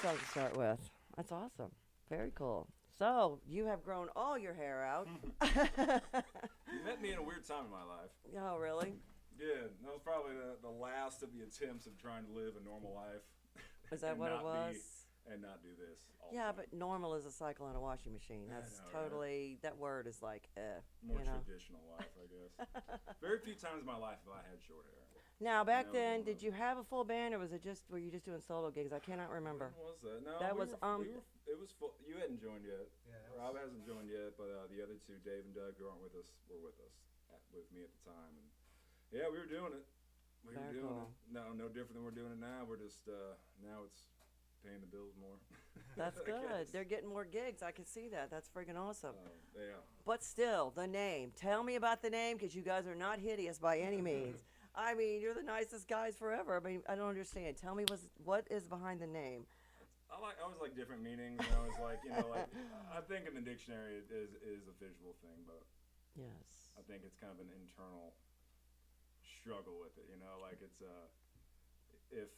song to start with. That's awesome. Very cool. So you have grown all your hair out. You met me in a weird time in my life. Oh, really? Yeah, that was probably the last of the attempts of trying to live a normal life. Is that and what it not was? And not do this all Yeah, the time. but normal is a cycle on a washing machine. I That's know, right? totally, that word is like, More you know? traditional life, I guess. Very few times in my life have I had short hair. Now, back That was then, one of did you them. have a full band or was it just, were you just doing solo gigs? I cannot remember. When was that? No, That we was, were, we were. It was full. You hadn't joined yet. Yeah, Rob hasn't joined yet, but the other two, Dave and Doug, who aren't with us, were with us with me at the time, and yeah, we were doing it. We were Very doing cool. it. No different than we're doing it now. We're just now it's paying the bills more. That's I good. guess. They're getting more gigs. I can see that. That's freaking awesome. Yeah. But still, the name. Tell me about the name because you guys are not hideous by any means. I mean, you're the nicest guys forever. I mean, I don't understand. Tell me what is behind the name. I always like different meanings. And I was like, like I think in the dictionary it is a visual thing, but Yes. I think it's kind of an internal struggle with it. Like it's if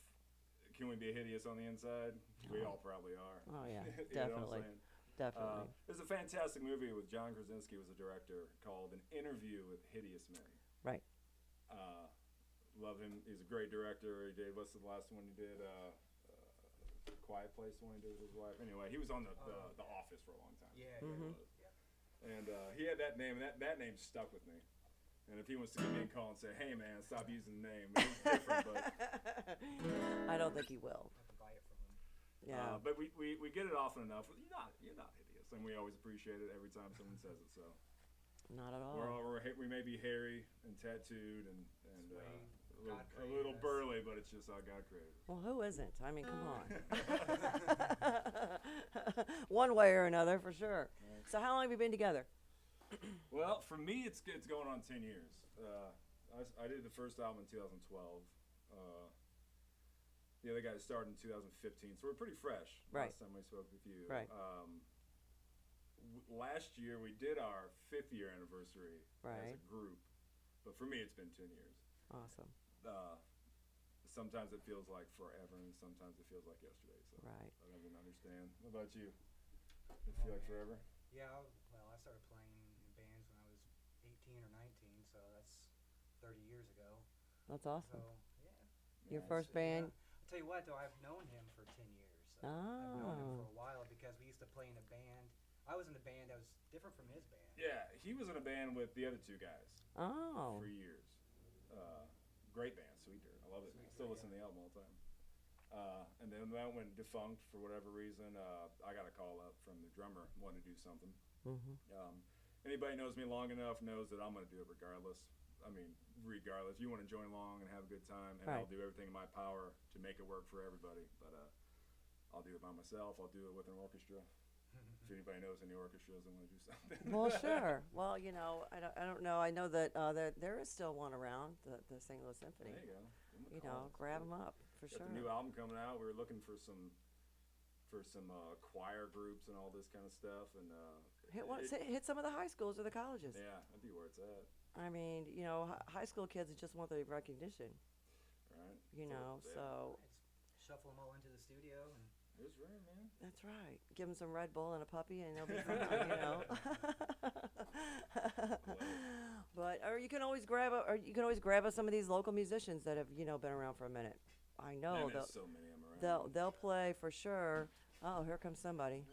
can we be hideous on the inside? We all probably are. Oh, yeah. You know what I'm Definitely. saying? Definitely. There's a fantastic movie with John Krasinski was a director called An Interview with Hideous Men. Right. Love him. He's a great director. He did, what's the last one he did? Quiet Place, the one he did with his wife. Anyway, he was on the Office for a long time. Yeah, Mhm. yeah. He was. And he had that name, and that name stuck with me. And if he wants to give me a call and say, "Hey man, stop using the name," it's different, but I don't think he will. I have to buy it from him. Yeah. but we get it often enough. You're not hideous, and we always appreciate it every time someone says it. So Not at all. we may be hairy and tattooed and It's way a little, God a created little us. burly, but it's just how God created us. Well, who isn't? I mean, come on. One way or another, for sure. So how long have you been together? Well, for me, it's going on 10 years. I did the first album in 2012. The other guy started in 2015, so we're pretty fresh. Right. Last time we spoke with you. Right. Last year we did our 5th year anniversary as Right. a group, but for me it's been 10 years. Awesome. Sometimes it feels like forever, and sometimes it feels like yesterday. So Right. I don't even understand. What about you? Does it feel like forever? Yeah, well, I started playing in bands when I was 18 or 19, so that's 30 years ago. That's So, awesome. yeah. Your Yeah, first band? I'll tell you what, though, I've known him for 10 years. So I've known him for Oh. a while because we used to play in a band. I was in a band that was different from his band. Yeah, he was in a band with the other two guys Oh. for years. Great band, Sweet Dirt. I love it. Sweet I still Dirt, listen to the album all the time. And then that went defunct for whatever reason. I got a call up from the drummer wanting to do something. Mhm. Anybody knows me long enough knows that I'm going to do it regardless. I mean, regardless. You want to join along and have a good time, and I'll Right. do everything in my power to make it work for everybody. But I'll do it by myself. I'll do it with an orchestra. If anybody knows any orchestras and want to do something. Well, sure. Well, I don't know. I know that there is still one around, the St. Louis Symphony. There you go. Give 'em a You call. know, grab them up for Got sure. the new album coming out. We were looking for some choir groups and all this kind of stuff, and Hit some of the high schools or the colleges. yeah, that'd be where it's at, I mean, high school kids just want the recognition. right? So It's shuffle them all into the studio and It's rare, man. that's right. Give them some Red Bull and a puppy, and they'll be fine. But or you can always grab some of these local musicians that have been around for a minute. I know Man, there's so many of them around. they'll play for sure. Oh, here comes somebody.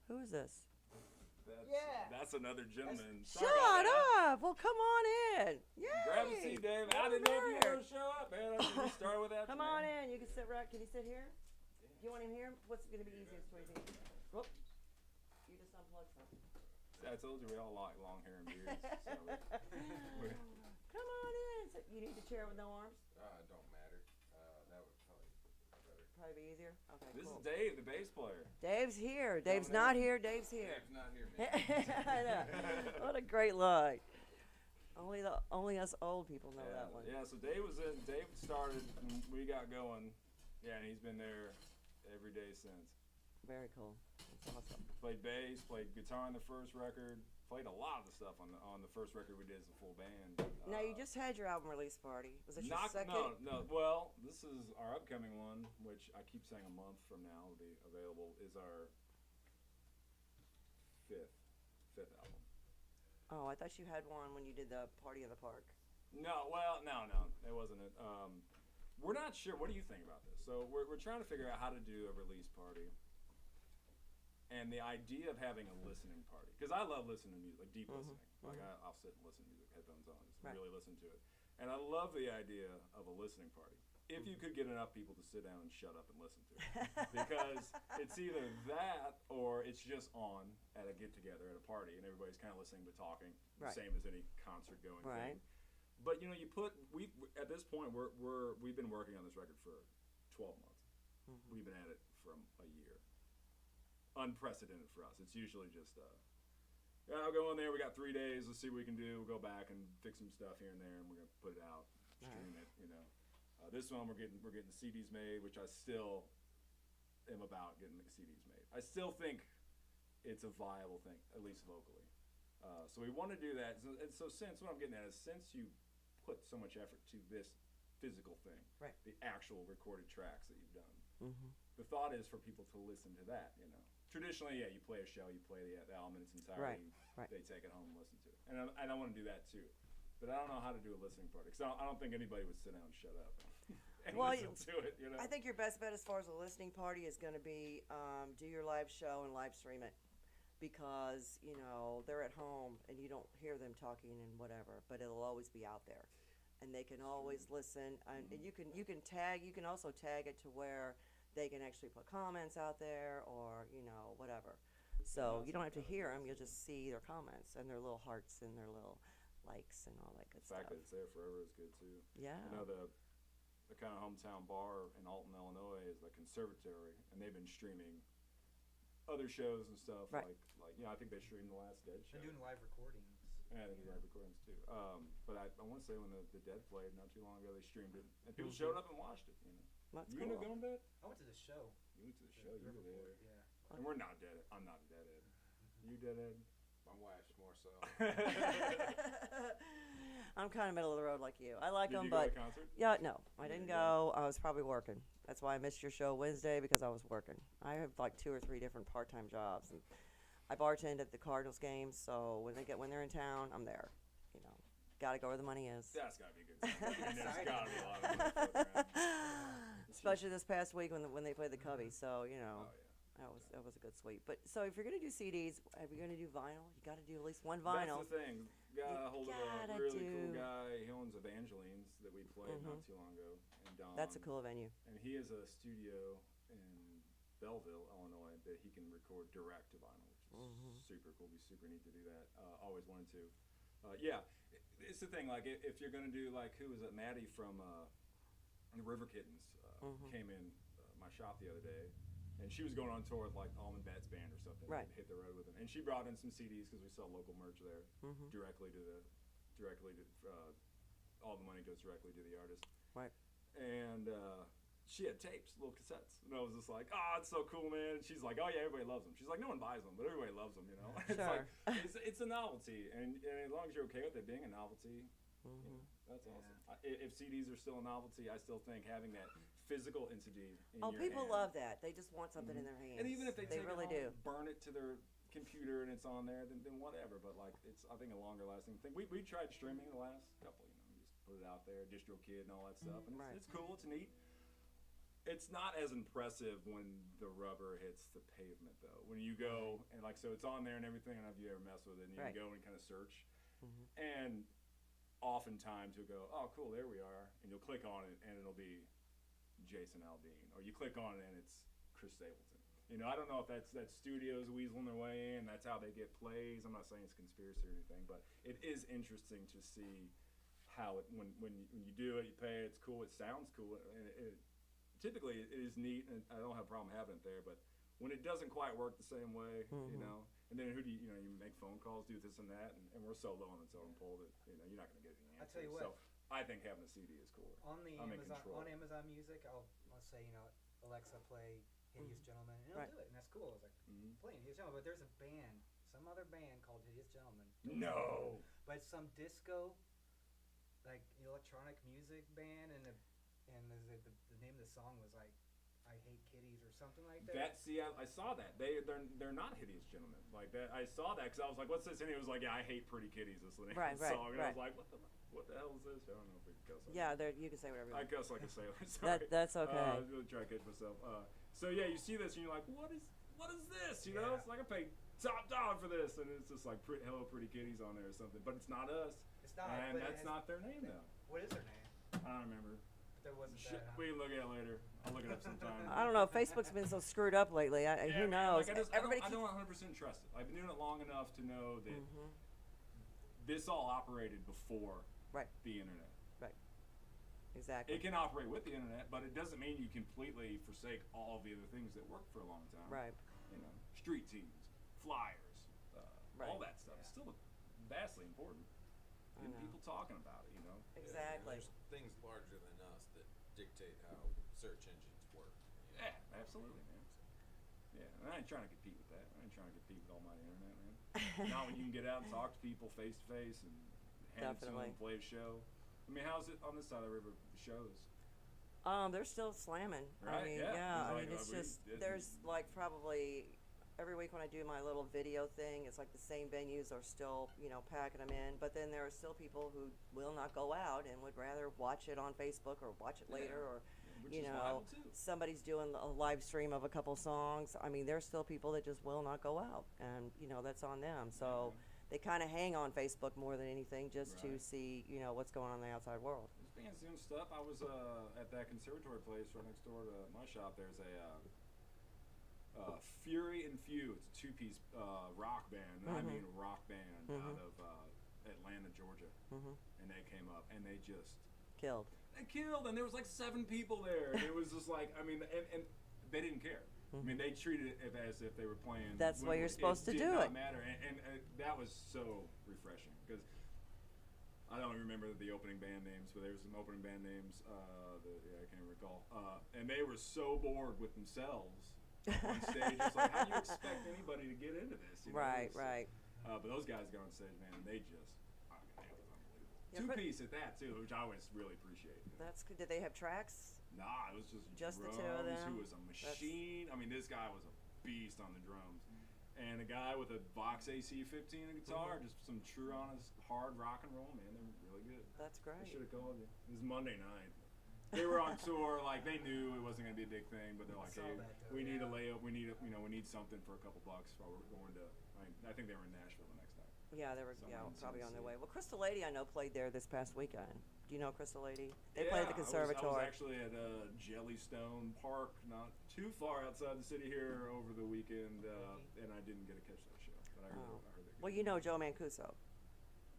Who is this? That's another gentleman. Shut up! Well, come on in. Yay! Grab a seat, Dave. I didn't know if you were going to show up, man. I should start with that. Come on in. You can sit right. Can you sit here? You want him here? What's going to be easiest for you? Whoop. You just unplugged something. I told you we all like long hair and beards. So Come on in. So you need the chair with no arms? Don't matter. That would probably be better. Probably be easier. Okay, this cool. is Dave, the bass player. Dave's here. Dave's Coming not in. here. Dave's here. Dave's not here, man. I know. What a great lie. Only us old people know that one. Yeah, so Dave was in. Dave started, and we got going. Yeah, and he's been there every day since. Very cool. That's awesome. Played bass, played guitar on the first record, played a lot of the stuff on the first record we did as a full band. Now you just had your album release party. Was it your second? No. Well, this is our upcoming one, which I keep saying a month from now will be available. Is our fifth album. Oh, I thought you had one when you did the Party in the Park. No, it wasn't it. We're not sure. What do you think about this? So we're trying to figure out how to do a release party. And the idea of having a listening party, because I love listening to music, like deep listening. Like I'll sit and listen to music, headphones on, just really listen to it. And I love the idea of a listening party. If you could get enough people to sit down and shut up and listen to it. Because it's either that or it's just on at a get-together at a party and everybody's kind of listening but talking, the same as any concert-going thing. But, you know, at this point, we've been working on this record for 12 months. We've been at it for a year. Unprecedented for us. It's usually just, I'll go in there, we got 3 days, let's see what we can do. We'll go back and fix some stuff here and there, and we're going to put it out, stream it, you know. This one, we're getting the CDs made, which I still am about getting the CDs made. I still think it's a viable thing, at least locally. So we want to do that. So since, what I'm getting at is, since you put so much effort to this physical thing, the actual recorded tracks that you've done, the thought is for people to listen to that, you know. Traditionally, you play a show, you play the album in its entirety, they take it home and listen to it. And I want to do that too. But I don't know how to do a listening party, because I don't think anybody would sit down and shut up and listen to it, you know. I think your best bet as far as a listening party is going to be do your live show and live stream it, because, you know, they're at home and you don't hear them talking and whatever, but it'll always be out there. And they can always listen, and you can also tag it to where they can actually put comments out there or, you know, whatever. So you don't have to hear them, you'll just see their comments and their little hearts and their little likes and all that good stuff. The fact that it's there forever is good too. Yeah. You know, the kind of hometown bar in Alton, Illinois is the Conservatory, and they've been streaming other shows and stuff. Like you know, I think they streamed the last Dead show. They're doing live recordings. Yeah, they do live recordings too. But I want to say when the Dead played not too long ago, they streamed it, and people showed up and watched it, you know. That's you cool. gonna go on that? I went to the show. You went to the show. You were there. Yeah. And we're not dead. I'm not a deadhead. You deadhead? My wife's more so. I'm kind of middle of the road like you. I like them, Did you go but to the concert? yeah, no, I didn't go. I was probably working. That's why I missed your show Wednesday, because I was working. I have like 2 or 3 different part-time jobs, and I bartend at the Cardinals games. So when they're in town, I'm there. You know, gotta go where the money is. That's gotta be good. And there's gotta be a lot of money floating around. Especially this past week when they played the Cubbies. So you know. Oh, yeah. That was a good sweep. But so if you're gonna do CDs, are we gonna do vinyl? You got to do at least one vinyl. That's the thing. Got a hold of a gotta really do- cool guy. He owns Evangeline's that we played not too long ago, and That's a cool venue. And he has a studio in Belleville, Illinois, that he can record direct to vinyl, which is super cool. It'd be super neat to do that. Always wanted to. Yeah, it's the thing. Like if you're gonna do, like, who was it? Maddie from the River Kittens came in my shop the other day. And she was going on tour with like Almond Bat's band or something. Right. Hit the road with them, and she brought in some CDs because we sell local merch there. Directly to all the money goes directly to the artist. Right. And she had tapes, little cassettes, and I was just like, "Oh, it's so cool, man." And she's like, "Oh yeah, everybody loves them." She's like, "No one buys them, but everybody loves them, you know." It's Sure. like it's a novelty, and as long as you're okay with it being a novelty, you know, that's awesome. If CDs are still a novelty, I still think having that physical entity in your People hand. love that. They just want something in their hands. And even if they take really it home, do. burn it to their computer and it's on there, then whatever. But like, it's, I think, a longer lasting thing. We tried streaming the last couple, you know, just put it out there, DistroKid and all that stuff, and it's cool. It's neat. It's not as impressive when the rubber hits the pavement, though. When you go and like, so it's on there and everything. I don't know if you ever mess with it, and you can go and kind of search, and oftentimes you'll go, "Oh, cool, there we are," and you'll click on it, and it'll be Jason Aldean, or you click on it and it's Chris Stapleton. You know, I don't know if that's studios weaseling their way in. That's how they get plays. I'm not saying it's conspiracy or anything, but it is interesting to see how it when you do it, you pay it, it's cool, it sounds cool, and typically it is neat, and I don't have a problem having it there. But when it doesn't quite work the same way, you know, and then who do you know, you make phone calls, do this and that, and we're so low on the totem pole that, you know, you're not going to get any answers. I tell you what. So I think having a CD is cooler. On the I'm in control. on Amazon Music, I'll say, you know, Alexa, play Hideous Gentleman, and it'll do it, and that's cool. It's like playing Hideous Gentleman, but there's a band some other band called Hideous Gentlemen. No. But it's some disco, like electronic music band, and the name of the song was like "I Hate Kitties" or something like that. I saw that. They're not Hideous Gentlemen like that. I saw that because I was like, "What's this?" And it was like, "Yeah, I hate pretty kitties." That's the name of the song. And I was like, "What the hell is this?" I don't know if we can cuss. Yeah, you can say whatever you I want. cuss like a sailor. Sorry. That's okay. I was really trying to catch myself. So yeah, you see this and you're like, "What is this?" You know, Yeah. it's like I paid top dollar for this, and it's just like Hello Pretty Kitties on there or something. But it's not us. It's not. And but that's not their name though. What is their name? I don't remember. But there wasn't Shit, that. Huh? we can look at it later. I'll look it up sometime. I don't know. Facebook's been so screwed up lately. Who Man, knows? like, Everybody I keeps. don't 100% trust it. I've been doing it long enough to know that Mhm. this all operated before Right. the internet. Exactly. It can operate with the internet, but it doesn't mean you completely forsake all the other things that worked for a long time. Right. You know, street teams, flyers, Right. all that stuff. Yeah. It's still vastly important. I And know. people talking about it, you know. Exactly. There's things larger than us that dictate how search engines work. you know. Yeah, absolutely, man. Yeah, and I ain't trying to compete with that. I ain't trying to compete with almighty internet, man. Now when you can get out and talk to people face to face and hand it to them Definitely. and play a show. I mean, how's it on this side of the river? The shows. They're still slamming. I Right, mean, yeah. I It's mean, like, it's we- just it- there's like probably every week when I do my little video thing, it's like the same venues are still packing them in. But then there are still people who will not go out and would rather watch it on Facebook or watch it later, or Which you is know, viable too. somebody's doing a live stream of a couple songs. I mean, there's still people that just will not go out, and that's on them. So they kind of hang on Facebook more than anything just to Right. see what's going on in the outside world. There's bands doing stuff. I was at that conservatory place right next door to my shop. There's a Fury and Few. It's a two-piece rock band, and I mean rock band out of Atlanta, Georgia. And they came up and they just Killed. killed, and there was like 7 people there. And it was just like, I mean, and they didn't care. I mean, they treated it as if they were playing. That's why you're Wembley. supposed to It do did it. not matter, and that was so refreshing because I don't remember the opening band names, but there was some opening band names I can't recall, and they were so bored with themselves on stage. It's like, how do you expect anybody to get into this? You know? Right, It's- right. But those guys got on stage, man, and they just, I mean, it was unbelievable. Yeah, Two-piece at that too, which I always really appreciate. That's good. Did they have tracks? Nah, it was just the drums, two of them? who was a machine. I mean, this guy was a beast on the drums. And a guy with a Vox AC-15 and a guitar, just some true, honest, hard rock and roll, man. They're really good. That's I great. should have called you. It was Monday night. They were on tour, like they knew it wasn't gonna be a big thing, but they're like, saw hey, that, though, we need a yeah. layup, we need something for a couple bucks while we're going to. I think they were in Nashville the next night. Yeah, they were Someone probably on their see. way. Well, Crystal Lady I know played there this past weekend. Do you know Crystal Lady? They played at the I was conservatory. actually at Jellystone Park, not too far outside the city here, over the weekend, and I didn't get to catch that show. But I heard, Oh. I heard that. Well, you know Joe Mancuso.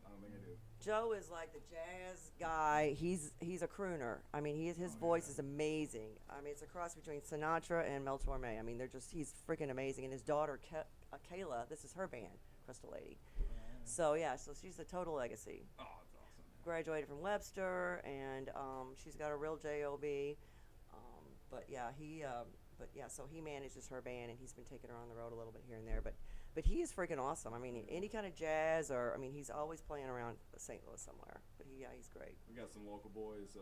I don't think I do. Joe is like the jazz guy. He's a crooner. I mean, his voice yeah. is amazing. I mean, it's a cross between Sinatra and Mel Torme. I mean, he's freaking amazing. And his daughter Kayla, this is her band, Crystal Lady. So yeah, so she's a total legacy. Oh, that's awesome. Graduated from Webster, and she's got a real job. But yeah, so he manages her band, and he's been taking her on the road a little bit here and there. But he is freaking awesome. I mean, any kind of jazz, or I mean, he's always playing around St. Louis somewhere. But he's great. We got some local boys,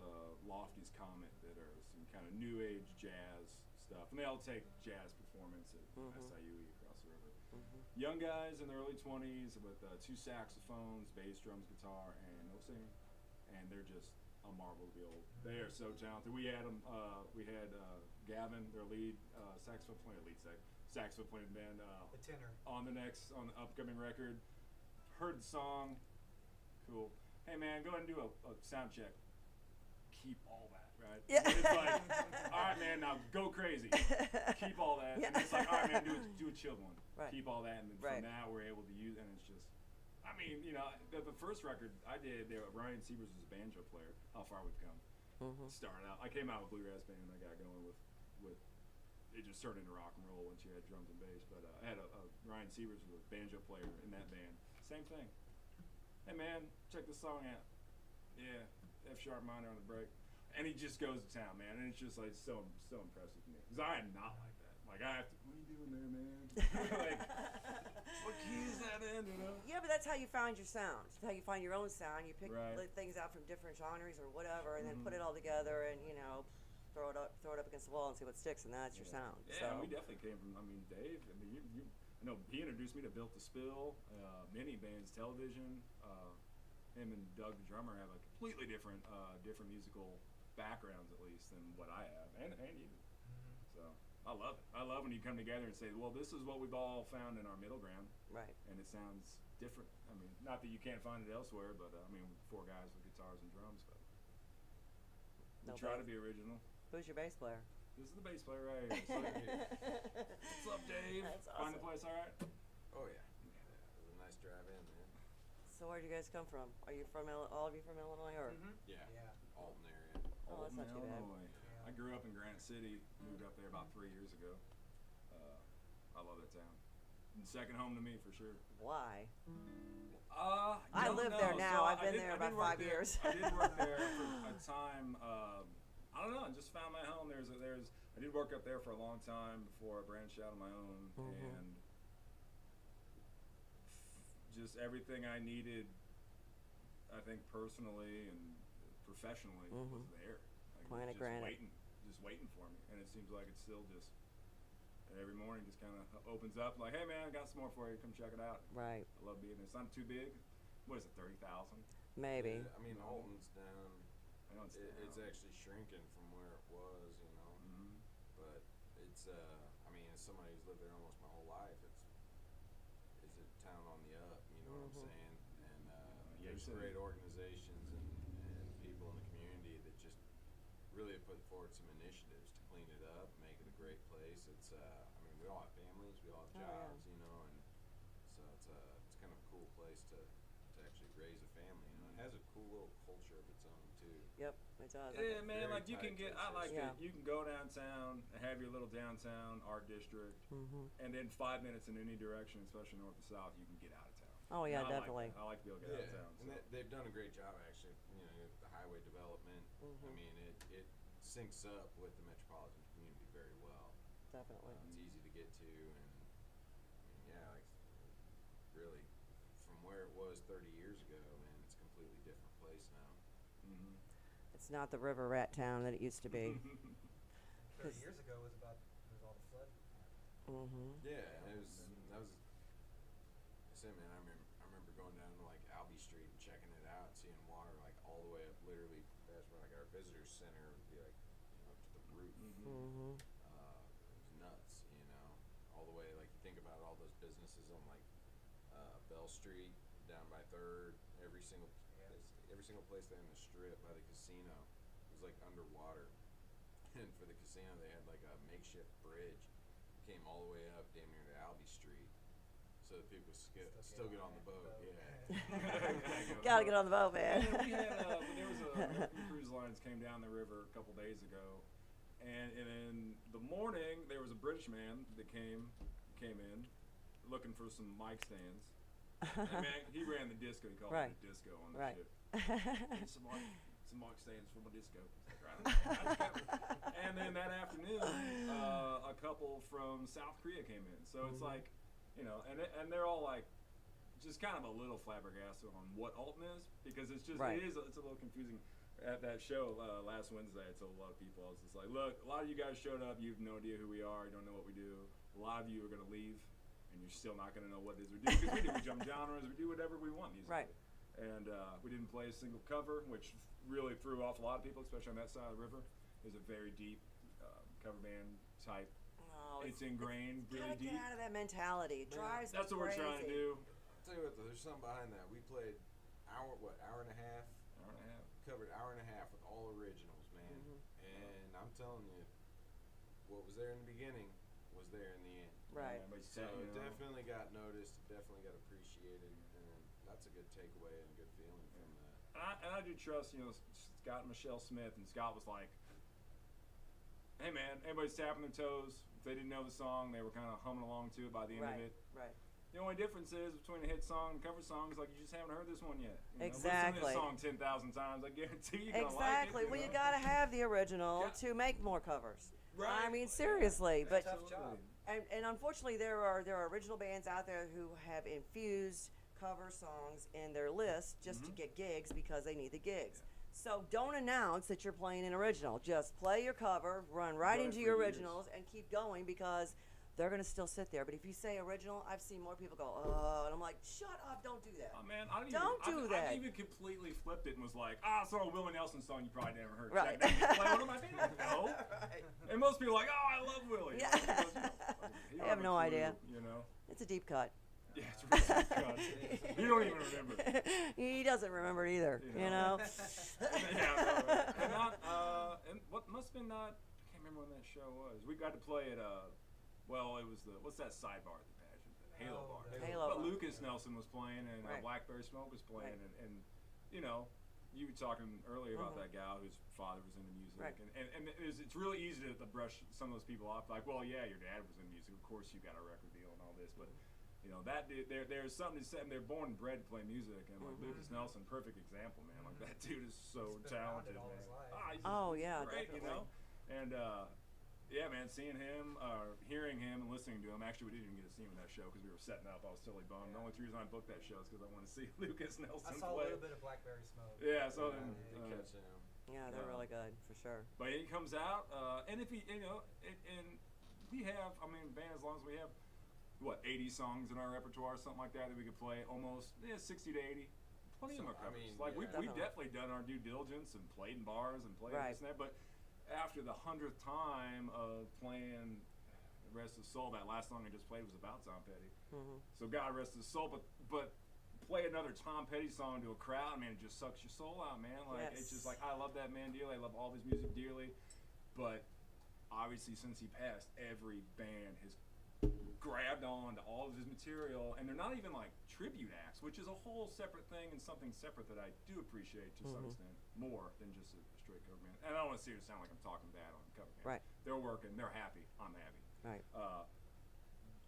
Lofty's Comet, that are some kind of new age jazz stuff, and they all take jazz performance at SIUE across the river. Young guys in their early 20s with 2 saxophones, bass, drums, guitar, and no singing, and they're just a marvel to behold. They are so talented. We had them. We had Gavin, their lead saxophone player, saxophone playing band, The tenor. on the upcoming record. Heard the song. Cool. Hey man, go ahead and do a sound check. Keep all that, right? Yeah. And it's like, all right, man, now go crazy. Keep all that. Yeah. And it's like, all right, man, do a chilled one. Right. Keep all that, and then Right. from that we're able to use, and it's just, I mean, the first record I did, Ryan Sievers was a banjo player. How far we've come. Started out, I came out with bluegrass band, and I got going with it just turned into rock and roll once you had drums and bass. But I had a Ryan Sievers was a banjo player in that band. Same thing. Hey man, check this song out. Yeah, F sharp minor on the break, and he just goes to town, man. And it's just like so impressive to me, because I am not like that. Like I have to, what are you doing there, man? Like, what key is Yeah, but that's how you find your sound. It's how you find your own sound. You pick Right. things out from different genres or whatever, and then put it all together, and throw it up against the wall and see what sticks, and that's your sound. Yeah, So and we definitely came from. I mean, Dave. I mean, I know he introduced me to Built to Spill, many bands, Television. Him and Doug, the drummer, have a completely different musical backgrounds, at least, than what I have, and you. So I love it. I love when you come together and say, well, this is what we've all found in our middle ground, right. and it sounds different. I mean, not that you can't find it elsewhere, but I mean, 4 guys with guitars and drums, but we No try bass. to be original. Who's your bass player? This is the bass player right here. So, what's up, Dave? That's Find the awesome. place all right? Oh yeah. It was a nice drive in, man. So where'd you guys come from? Are you from all of you from Illinois, or? Yeah. Yeah. Alton area. Oh, that's not too bad. Illinois. Yeah. I grew up in Granite City. Moved up there about 3 years ago. I love that town. And second home to me for sure. Why? don't I live there know. now. So I've been there I about did work 5 there- years. I did work there for a time. I don't know. I just found my home. I did work up there for a long time before I branched out on my own, and just everything I needed, I think personally and professionally, was there. Like, Planet just Granite. just waiting for me, and it seems like it's still just every morning just kind of opens up like, hey man, I got some more for you. Come check it out. Right. I love being there. It's not too big. What is it, 30,000? Maybe. Yeah, I mean, Alton's down. I know it's It's down. actually shrinking from where it was, you know. But it's, I mean, as somebody who's lived there almost my whole life, it's a town on the up, you know what I'm saying? And Yeah, you there's said great it. organizations and people in the community that just really have put forward some initiatives to clean it up, make it a great place. It's, I mean, we all have families, we all have Oh, yeah. jobs, you know, and so it's kind of a cool place to actually raise a family. You know, it has a cool little culture of its own too. Yep, it does. Yeah, man, very like you can tight get, to I like Yeah. it. You can go downtown and have your little downtown art district, and then 5 minutes in any direction, especially north or south, you can get out of town. Oh, yeah, And I definitely. Like that. I like to be able to get out of town. And they've done a great job actually. You know, with the highway development. I mean, it syncs up with the metropolitan community very well. Definitely. It's easy to get to, and I mean, yeah, like really, from where it was 30 years ago, man, it's a completely different place now. It's not the river rat town that it used to be. 30 years ago was all the flood. Yeah, it was. That was. I said, man, I remember going down to like Albee Street and checking it out, seeing water like all the way up, literally past where like our visitor center would be like, you know, up to the roof. It was nuts, you know, all the way. Like you think about all those businesses on like Bell Street, down by Third, every single place there in the strip by the casino was like underwater. And for the casino, they had like a makeshift bridge, came all the way up damn near to Albee Street, so that people still get on the boat. Yeah. Gotta get on the boat, man. And we had, when there was American Cruise Lines came down the river a couple days ago, and in the morning there was a British man that came in looking for some mic stands. And man, he ran the disco. He called Right. it a disco on the Right. ship. Some mic stands for my disco. And then that afternoon, a couple from South Korea came in. So it's like, you know, and they're all like, just kind of a little flabbergasted on what Alton is, because it's just Right. it's a little confusing. At that show last Wednesday, I told a lot of people, I was just like, look, a lot of you guys showed up, you have no idea who we are, you don't know what we do. A lot of you are gonna leave, and you're still not gonna know what it is we do, because we do, we jump genres, we do whatever we want musically. Right. And we didn't play a single cover, which really threw off a lot of people, especially on that side of the river. There's a very deep cover band type. Oh, It's ingrained really gotta deep. get out of that mentality. It drives That's me what we're crazy. trying to do. I'll tell you what, though, there's something behind that. We played hour and a half, Hour and a half. covered hour and a half with all originals, man. And I'm telling you, what was there in the beginning was there in the end. Right. Yeah, but So you it know, definitely got noticed, it definitely got appreciated, and that's a good takeaway and a good feeling from that. and I do trust, you know, Scott and Michelle Smith, and Scott was like, hey man, everybody's tapping their toes. If they didn't know the song, they were kind of humming along to it by the end Right. of it. Right. The only difference is between a hit song and cover song is like you just haven't heard this one yet. You know, Exactly. Listen to this song 10,000 times. I guarantee you're gonna Exactly. like it. Well, you know? gotta have the original Yeah. to make more covers. Right. I mean, seriously, but Tough job. and unfortunately, there are original bands out there who have infused cover songs in their list just to get gigs because they need the gigs. Yeah. So don't announce that you're playing an original. Just play your cover, run right Run it into for your years. originals, and keep going because they're going to still sit there. But if you say original, I've seen more people go, oh, and I'm like, shut up, don't do that. Oh man, I didn't Don't even, do that. I even completely flipped it and was like, so a Willie Nelson song you probably never heard. Right. Check that. Play one of my favorites. No. Right. And most people are like, I love Willie. Yeah. You They don't have a no clue, idea. You know. It's a deep cut. Yeah, it's really good. You don't even remember. He doesn't remember it either, you know? Yeah, no, right. And not, and what must have been not, I can't remember when that show was. We got to play at, well, it was what's that sidebar at the pageant? The Halo bar. the Halo But bar. Lucas Nelson was playing and Right. Blackberry Smoke was playing Right. and, you know, you were talking earlier about Mhm. that gal whose father was into music. Right. And it's really easy to brush some of those people off. Like, well, yeah, your dad was in music. Of course you got a record deal and all this. But, you know, that dude, there's something to say. They're born and bred to play music. And, like, Lucas Nelson, perfect example, man. Like, that dude is so He's been around talented, it all man. his life. He's Oh, just yeah, great, definitely. you know? And, yeah, man, seeing him, hearing him and listening to him. Actually, we didn't even get to see him in that show because we were setting up. I was totally bummed. The only reason I booked that show is because I wanted to see Lucas Nelson I saw play. a little bit of Blackberry Smoke. Yeah, so Yeah, then, did catch him. Yeah, they're really good, for sure. but he comes out, and if he, you know, and we have, I mean, band as long as we have, what, 80 songs in our repertoire, something like that we could play almost, 60 to 80. Plenty of them are So, I covers. mean, Like, yeah. we've definitely done our due diligence and played in bars and played Right. this and that, but after the 100th time of playing Rest His Soul, that last song I just played was about Tom Petty. Hmm. So God rest his soul, but play another Tom Petty song to a crowd, man, it just sucks your soul out, man. Like it's just Yes. like I love that man dearly, I love all of his music dearly, but obviously since he passed, every band has grabbed on to all of his material, and they're not even like tribute acts, which is a whole separate thing and something separate that I do appreciate to some extent more than just a straight cover band. And I don't want to see it sound like I'm talking bad on cover bands. Right. They're working, they're happy, I'm happy. Right.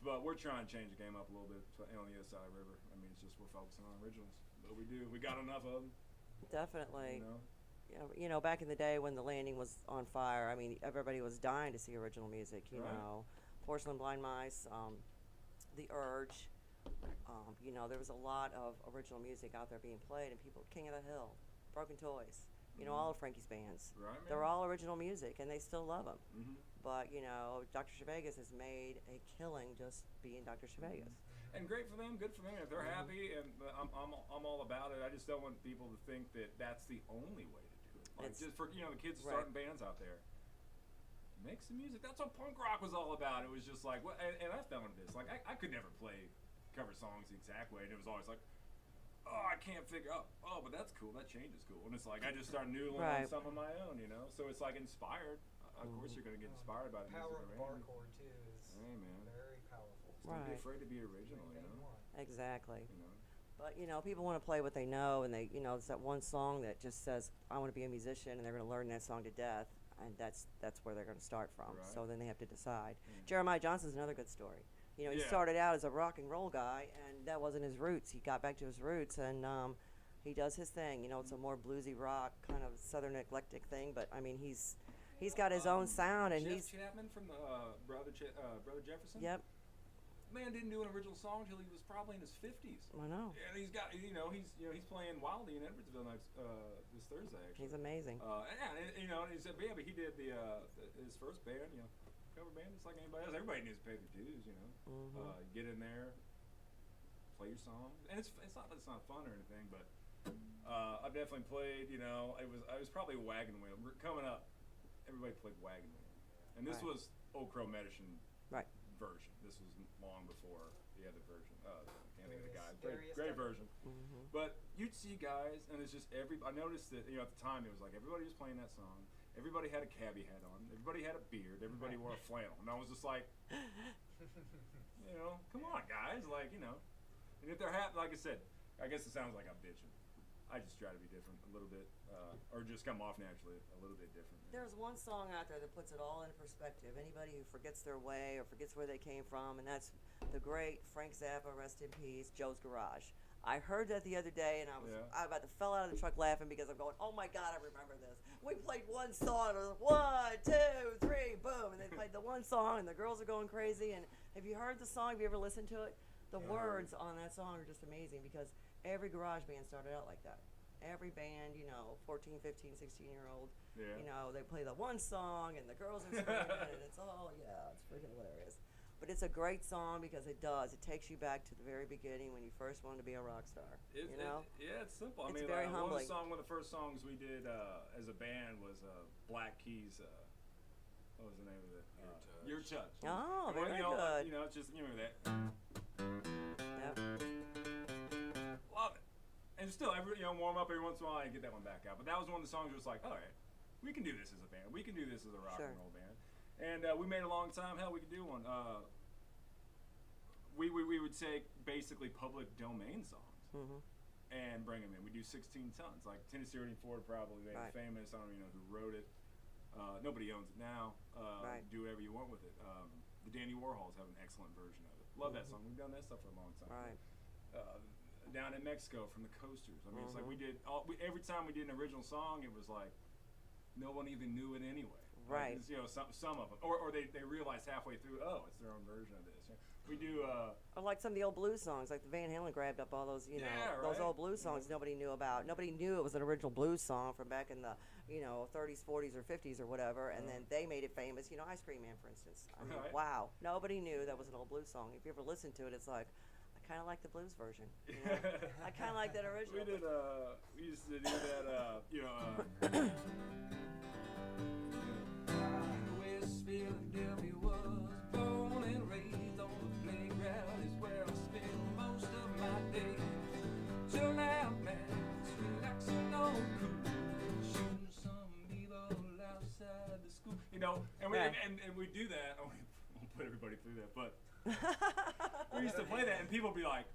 But we're trying to change the game up a little bit on the other side of the river. I mean, it's just we're focusing on originals. But we do. We got enough of them. Definitely. You know? Yeah, you know, back in the day when the landing was on fire, I mean, everybody was dying to see original music, you Right. know. Porcelain Blind Mice, The Urge, you know, there was a lot of original music out there being played, and people, King of the Hill, Broken Toys, you know, all of Frankie's bands. Right, man? They're all original music, and they still love them. Mm-hmm. But, you know, Dr. Chevegas has made a killing just being Dr. Chevegas. And great for them. Good for them. If they're happy, and I'm all about it. I just don't want people to think that that's the only way to do it. Like It's- just for, you know, the kids right. starting bands out there. Make some music. That's what punk rock was all about. It was just like, and I fell into this. Like, I could never play cover songs the exact way, and it was always like, oh, I can't figure out. Oh, but that's cool. That change is cool. And it's like I just started noodling on Right. some of my own, you know. So it's like inspired. Of course, you're gonna get inspired by the Power music of around bar you. chord too is Hey, man. very powerful. Don't be Right. afraid to be original, you Anything you know. want. Exactly. You know. But, you know, people want to play what they know, and they, you know, it's that one song that just says, I want to be a musician, and they're going to learn that song to death, and that's where they're going to start from. Right. So then they have to decide. Jeremiah Johnson's another good story. You know, he Yeah. started out as a rock and roll guy, and that wasn't his roots. He got back to his roots, and he does his thing. You know, it's a more bluesy rock, kind of southern eclectic thing, but, I mean, he's got his own sound, and Jeff he's, Chapman from the Brother Jefferson. yep, Man didn't do an original song till he was probably in his 50s. I know. And he's got, he's playing Wildly in Edwardsville next this Thursday actually. He's amazing. And you know, and he said, yeah, but he did his first band, you know, cover band just like anybody else. Everybody needs to pay their dues, you know. Get in there, play your songs, and it's not that it's not fun or anything, but I've definitely played. You know, I was probably a wagon wheel coming up. Everybody played wagon wheel, and this Right. was Old Crow Medicine Right. version. This was long before the other version. I can't think of the guy. Darius Great Tucker. version. But you'd see guys, and it's just I noticed that, you know, at the time it was like everybody was playing that song. Everybody had a cabbie hat on. Everybody had a beard. Everybody wore a flannel. And I was just like, you know, come on, guys. Like, you know. And if they're happy, like I said, I guess it sounds like I'm bitching. I just try to be different a little bit, or just come off naturally a little bit different. There's one song out there that puts it all in perspective. Anybody who forgets their way or forgets where they came from, and that's the great Frank Zappa, rest in peace, Joe's Garage. I heard that the other day, and I about to fell out of the truck laughing because I'm going, oh my God, I remember this. We played one song, and it was 1, 2, 3, boom, and they played the one song, and the girls are going crazy. And have you heard the song? Have you ever listened to it? The Yeah. words on that song are just amazing because every garage band started out like that. Every band, 14, 15, 16-year-old, Yeah. they play the one song and the girls are screaming and it's all, it's freaking hilarious. But it's a great song because it takes you back to the very beginning when you first wanted to be a rock star, Yeah, it's simple. I It's mean, very humbling. one of the first songs we did as a band was Black Keys. What was the name of it? Your Touch. Oh, And when, very good. It's just that. Yep. Love it. And still, warm up every once in a while and get that one back out. But that was one of the songs where it's like, all right, we can do this as a band. We can do this as a rock Sure. and roll band. And we made a long time. Hell, we could do one. We would take basically public domain songs Mm-hmm. and bring them in. We do 16 tons. Like Tennessee Ernie Ford probably made Right. it famous. I don't even know who wrote it. Nobody owns it now. Right. Do whatever you want with it. The Dandy Warhols have an excellent version of it. Love that song. We've done that stuff for a long time. Right. Down in Mexico from the Coasters. I mean, it's like Mhm. we did every time we did an original song, it was like no one even knew it anyway. Right. Like, it's, some of them, or they realized halfway through, oh, it's their own version of this. We do. Or like some of the old blues songs, like the Van Halen grabbed up all those, Yeah, those right. old blues songs nobody knew about. Nobody knew it was an original blues song from back in the, 30s, 40s, or 50s or whatever, and then they made it famous. Ice Cream Man, for instance. I mean, Right. wow, nobody knew that was an old blues song. If you ever listen to it, it's like, I kind of like the blues version. I kind of like that original. We did. We used to do that. Westfield, Philadelphia was born and raised on the playground is where I spend most of my days. Chill out, man, relaxing on cool, shooting some people outside the school. And we Right. and we do that. I won't put everybody through that, but we used to play that, and people would be like,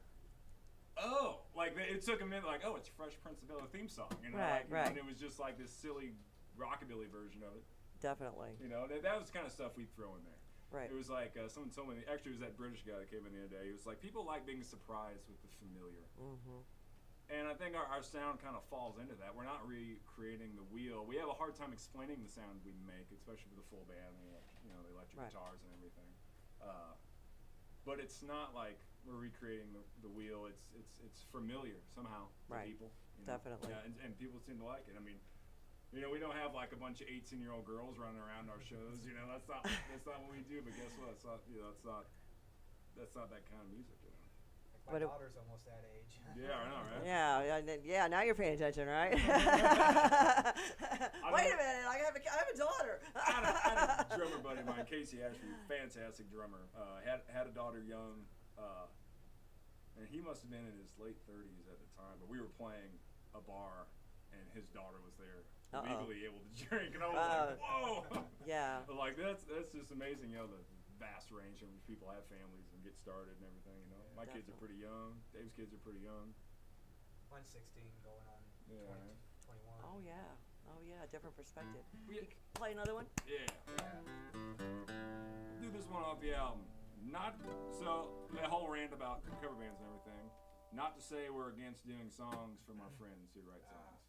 "Oh!" Like it took a minute, like, "Oh, it's Fresh Prince of Bel-Air theme song," Right, right. And it was just like this silly rockabilly version of it. Definitely. That was the kind of stuff we'd throw in there. Right. It was like someone told me. Actually, it was that British guy that came in the other day. He was like, people like being surprised with the familiar. Mm-hmm. And I think our sound kind of falls into that. We're not recreating the wheel. We have a hard time explaining the sound we make, especially with a full band, the electric Right. guitars and everything. But it's not like we're recreating the wheel. It's familiar somehow to Right. people. Definitely. Yeah, and people seem to like it. I mean, we don't have like a bunch of 18-year-old girls running around our shows. That's not what we do. But guess what? It's not. That's not that kind of music. Like But my it- daughter's almost that age. Yeah, I know, right? Yeah. Now you're paying attention, right? Wait a minute, I have a daughter. I had a drummer buddy of mine, Casey Ashby, fantastic drummer. Had a daughter young, and he must have been in his late 30s at the time. But we were playing a bar, and his daughter was there, legally able to drink, and I was like, whoa! Yeah. But like that's just amazing, the vast range in which people have families and get started and everything. My kids are pretty young. Dave's kids are pretty young. Mine's 16, going on Yeah. 21. Oh yeah, different perspective. We- You play another one? Yeah. Do this one off the album. Not so that whole rant about cover bands and everything. Not to say we're against doing songs from our friends who write songs.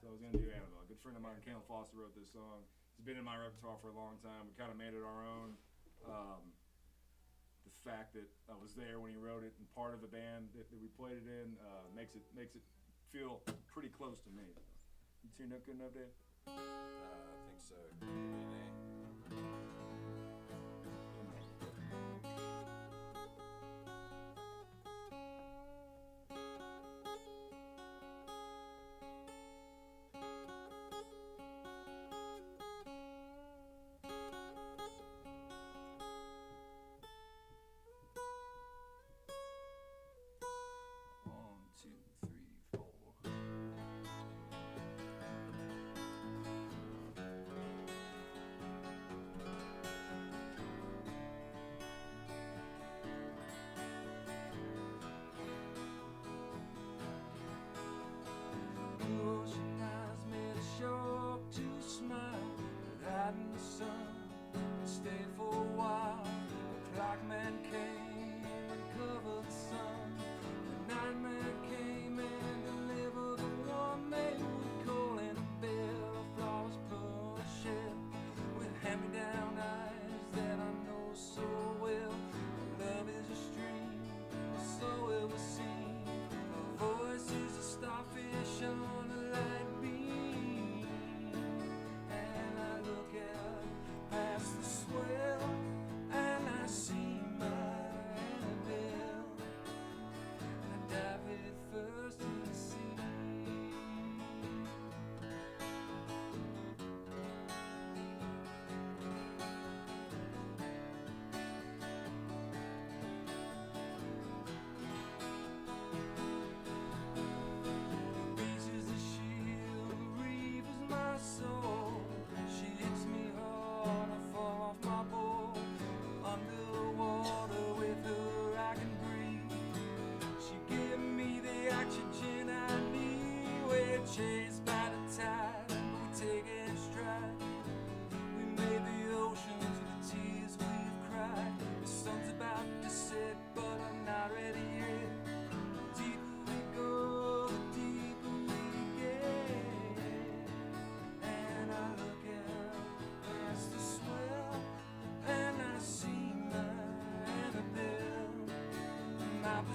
So I was gonna do Annabelle. A good friend of mine, Caleb Foster, wrote this song. It's been in my repertoire for a long time. We kind of made it our own. The fact that I was there when he wrote it and part of the band that we played it in makes it feel pretty close to me. You tuned up good enough, Dave? I think so. Give me an A. One, two, three, four.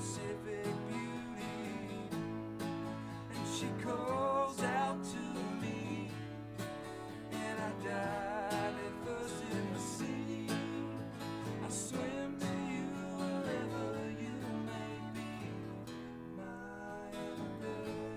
Pacific beauty, and she calls out to me, and I dive at first in the sea. I swim to you wherever you may be, my Annabelle.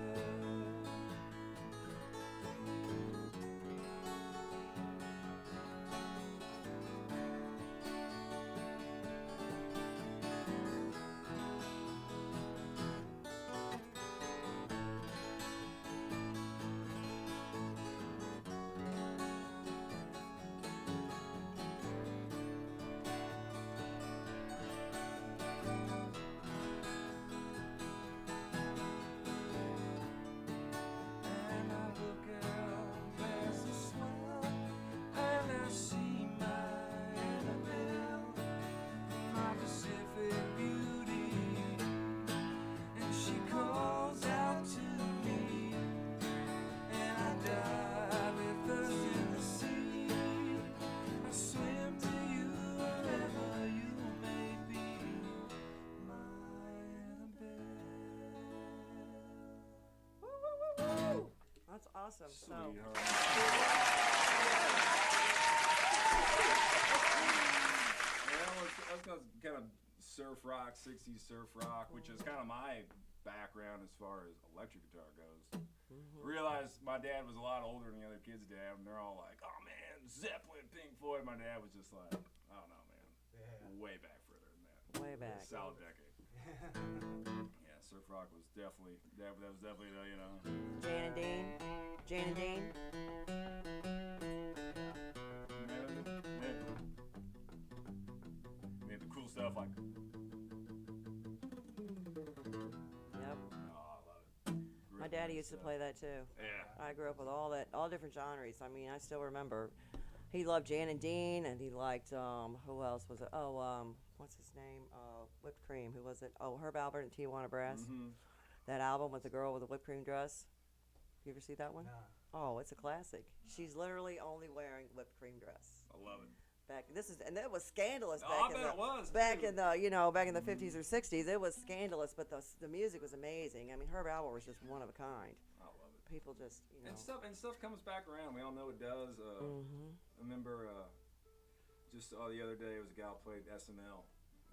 And I look out past the swell, and I see my Annabelle, my Pacific beauty, and she calls out to me, and I dive at first in the sea. I swim to you wherever you may be, my Annabelle. Woo, woo, woo, woo. That's awesome. So, Sweetheart. Yeah, I was gonna kind of surf rock, 60s surf rock, which is kind of my background as far as electric guitar goes. Realized my dad was a lot older than the other kids' dad, and they're all like, "Oh man, Zeppelin, Pink Floyd." My dad was just like, "I don't know, man, Yeah. way back further than that, way back. a solid decade." Yeah, surf rock was definitely that was definitely the, you know. Jan and Dean. Jan and Dean. Yeah, the cool stuff like. Yep. Oh, I love it. My daddy used to play that too. Yeah. I grew up with all different genres. I mean, I still remember. He loved Jan and Dean, and he liked who else was it? Oh, what's his name? Whipped Cream. Who was it? Oh, Herb Albert and Tijuana Brass. Mm-hmm. That album with the girl with the whipped cream dress. You ever see that one? Nah. Oh, it's a classic. She's literally only wearing whipped cream dress. I love it. And that was scandalous Oh, back I bet it was. back too. in the 50s or 60s. It was scandalous, but the music was amazing. I mean, Herb Albert was just one of a kind. I love it. People just, And stuff comes back around. We all know it does. I remember just the other day, it was a gal who played SNL.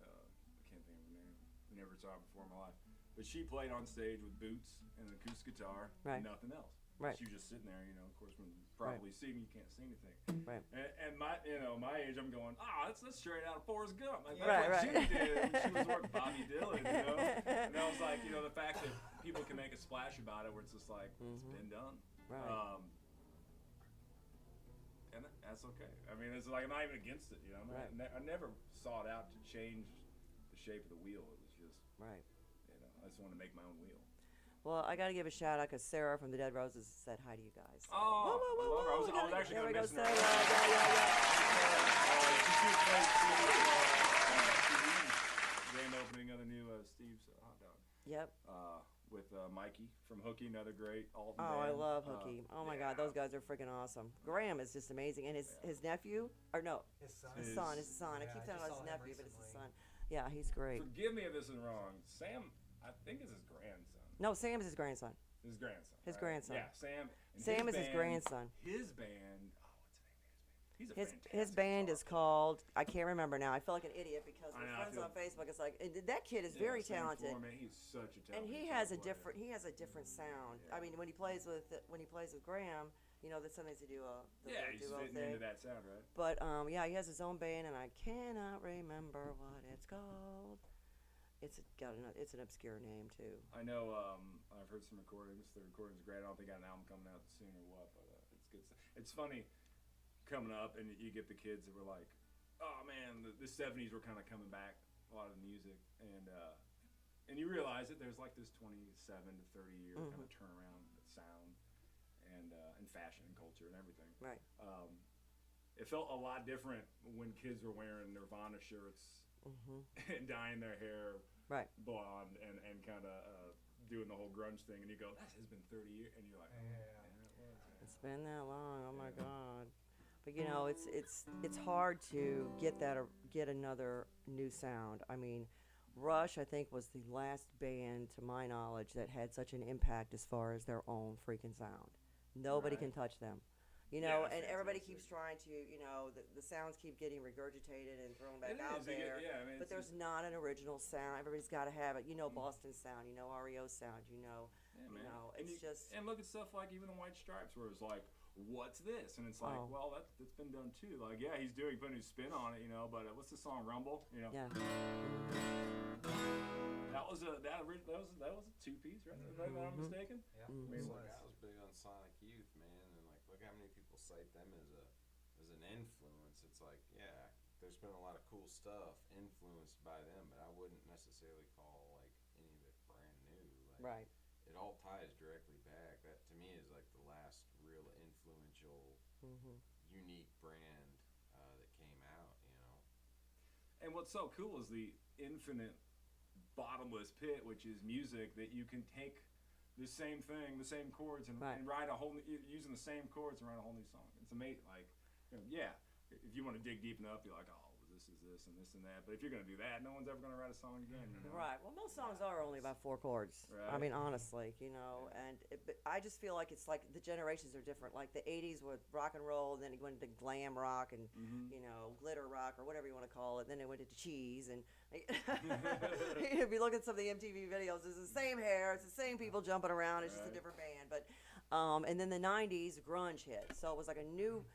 I can't think of her name. Never saw her before in my life. But she played on stage with boots and an acoustic guitar Right. and nothing else. Right. She was just sitting there, of course, when you probably see me, you can't see anything. Right. And my age, I'm going, that's straight out of Forrest Gump. Like, that's Right, what right. she did when she was working Bobby Dylan, And I was like, the fact that people can make a splash about it where it's just like, it's been done. Right. And that's okay. I mean, it's like, I'm not even against it, Right. I never sought out to change the shape of the wheel. It was just, Right. I just wanted to make my own wheel. Well, I got to give a shout out because Sarah from the Dead Roses said hi to you guys. So. Oh, Whoa, whoa, I love her. whoa, I was actually there we going go, to mention Sarah. her. Yeah. Grand opening of the new Steve's hot dog. Yep. With Mikey from Hooky, another great Alton Oh, I band. love Hooky. Oh my God, those guys are freaking awesome. Graham is just amazing, and his nephew, or no, His son. his son. I keep Yeah, talking just about his saw him nephew, but it's his recently. son. Yeah, he's great. Forgive me if this is wrong. Sam, I think is his grandson. No, Sam is his grandson. His grandson. His right? grandson. Yeah, Sam. And Sam is his band- grandson. His band. Oh, what's the name of his band? He's a His fantastic band guitar is called, I can't remember now. I feel like an idiot because I we're know, I friends feel- on Facebook. It's like that kid is player. very Sam talented. Foreman, he's such a talented And he guitar has a player. different sound. Yeah. I mean, when he plays with Graham, that sometimes they do a Yeah, he's duo fitting thing. into that sound, right? But yeah, he has his own band, and I cannot remember what it's called. It's an obscure name too. I know. I've heard some recordings. The recordings are great. I don't think I got an album coming out soon or what, but it's good. It's funny coming up, and you get the kids that were like, "Oh man, the '70s were kind of coming back. A lot of the music, and you realize that there's like this 27 to 30 year kind of turnaround sound, and fashion and culture and everything. Right. It felt a lot different when kids were wearing Nirvana shirts and dyeing their hair Right. blonde and kind of doing the whole grunge thing, and you go, that has been 30 years, and you're like, oh, Yeah. yeah, it was. It's been that long. Oh my God. But it's hard to get another new sound. I mean, Rush, I think, was the last band, to my knowledge, that had such an impact as far as their own freaking sound. Nobody can Right. touch them. You Yeah, know, that's and everybody fantastic. keeps trying to, the sounds keep getting regurgitated and thrown back It out is. It get- there. yeah, I mean, But it's there's just- not an original sound. Everybody's got to have it. You know, Mm. Boston sound. You know, REO sound. Yeah, You man. know, and it's just. and look at stuff like even the White Stripes, where it's like, what's this? And it's like, Oh. well, that's been done too. Like, yeah, he's putting his spin on it, but what's the song Rumble? Yeah. That was a two piece, right? If I'm not mistaken. Yeah. Mhm. I mean, It's what- like I was big on Sonic Youth, man, and like look how many people cite them as an influence. It's like, yeah, there's been a lot of cool stuff influenced by them, but I wouldn't necessarily call like any of it brand new. Like, Right. it all ties directly back. That to me is like the last real influential, Hmm. unique brand that came out. And what's so cool is the infinite bottomless pit, which is music that you can take the same thing, the same chords, and, Right. and write a whole using the same chords and write a whole new song. It's amazing. Like, yeah, if you want to dig deep enough, you're like, oh, well, this is this and this and that. But if you're gonna do that, no one's ever gonna write a song again. Right. Well, most songs are only about 4 chords. I Right. mean, honestly, and but I just feel like it's like the generations are different. Like the '80s with rock and roll, and then it went into glam rock and glitter rock or whatever you want to call it. Then it went into cheese, and if you look at some of the MTV videos, it's the same hair, it's the same people jumping around. It's just a Right. different band. But and then the '90s grunge hit, so it was like a new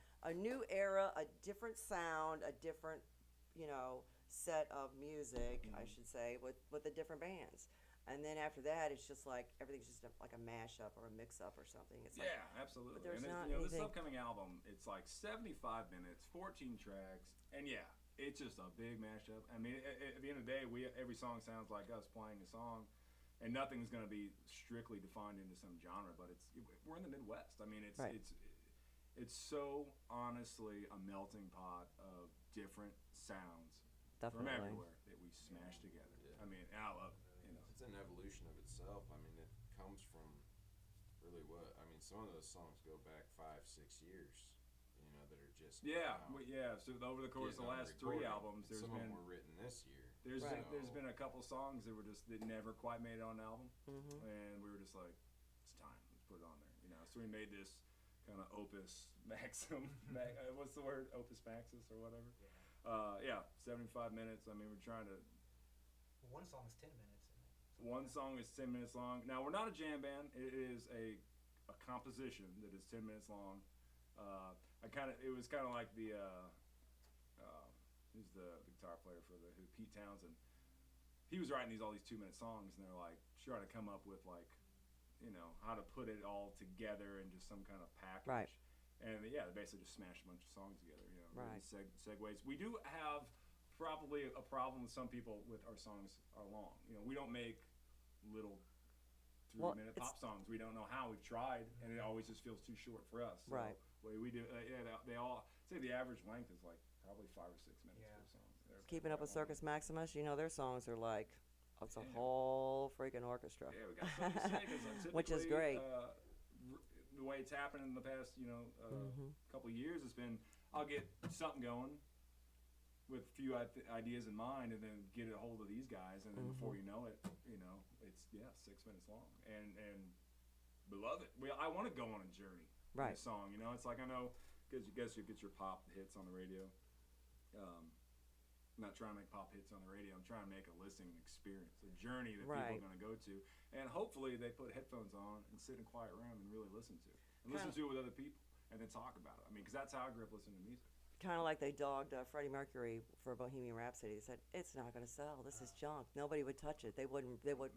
era, a different sound, a different set of music, I should say, with the different bands. And then after that, it's just like everything's just like a mashup or a mix-up or something. It's like, Yeah, absolutely. But there's and not this anything- upcoming album, it's like 75 minutes, 14 tracks, and yeah, it's just a big mashup. I mean, at the end of the day, every song sounds like us playing a song, and nothing's going to be strictly defined into some genre. But we're in the Midwest. I mean, Right. it's so honestly a melting pot of different sounds from definitely. everywhere that we smash together. Yeah. I mean, and I love it. It's an evolution of itself. I mean, it comes from really some of those songs go back 5-6 years. That are just Yeah, now So over the course of the getting on last 3 recording. albums, there's Some been of them were written this year. There's Right. been a couple songs that never quite made it on an album, Mhm. and we were just like, it's time, let's put it on there, So we made this kind of opus maxim, what's the word, opus maxis or whatever. Yeah. 75 minutes. I mean, we're trying to. Well, one song is 10 minutes. One song is 10 minutes long. Now we're not a jam band. It is a composition that is 10 minutes long. It was kind of like who's the guitar player for who Pete Townsend. He was writing all these 2-minute songs, and they're like trying to come up with how to put it all together in just some kind of package. Right. And they basically just smashed a bunch of songs together. Right. Segues. We do have probably a problem with some people with our songs are long. We don't make little 3-minute it's- pop songs. We don't know how. We've tried, and it always just feels too short for us. So Right. What we do, they all say the average length is like probably 5 or 6 minutes Yeah. for a song. They're Keeping Up with quite long. Circus Maximus, their songs are like, it's a Yeah. whole freaking orchestra. Yeah, we got something to say 'cause Which is typically, great. The way it's happened in the past, Mhm. couple of years has been, I'll get something going with a few ideas in mind, and then get a hold of these guys, and then before you know it, it's 6 minutes long, and we love it. I want to go on a journey in Right. a song. It's like I know because you guess you get your pop hits on the radio. I'm not trying to make pop hits on the radio. I'm trying to make a listening experience, a journey that Right. people are going to go to, and hopefully they put headphones on and sit in a quiet room and really listen to it, and listen to it with other people, and then talk about it. I mean, because that's how I grew up listening to music. Kind of like they dogged Freddie Mercury for Bohemian Rhapsody. They said, it's not going to sell. This is junk. Nobody would touch it. They would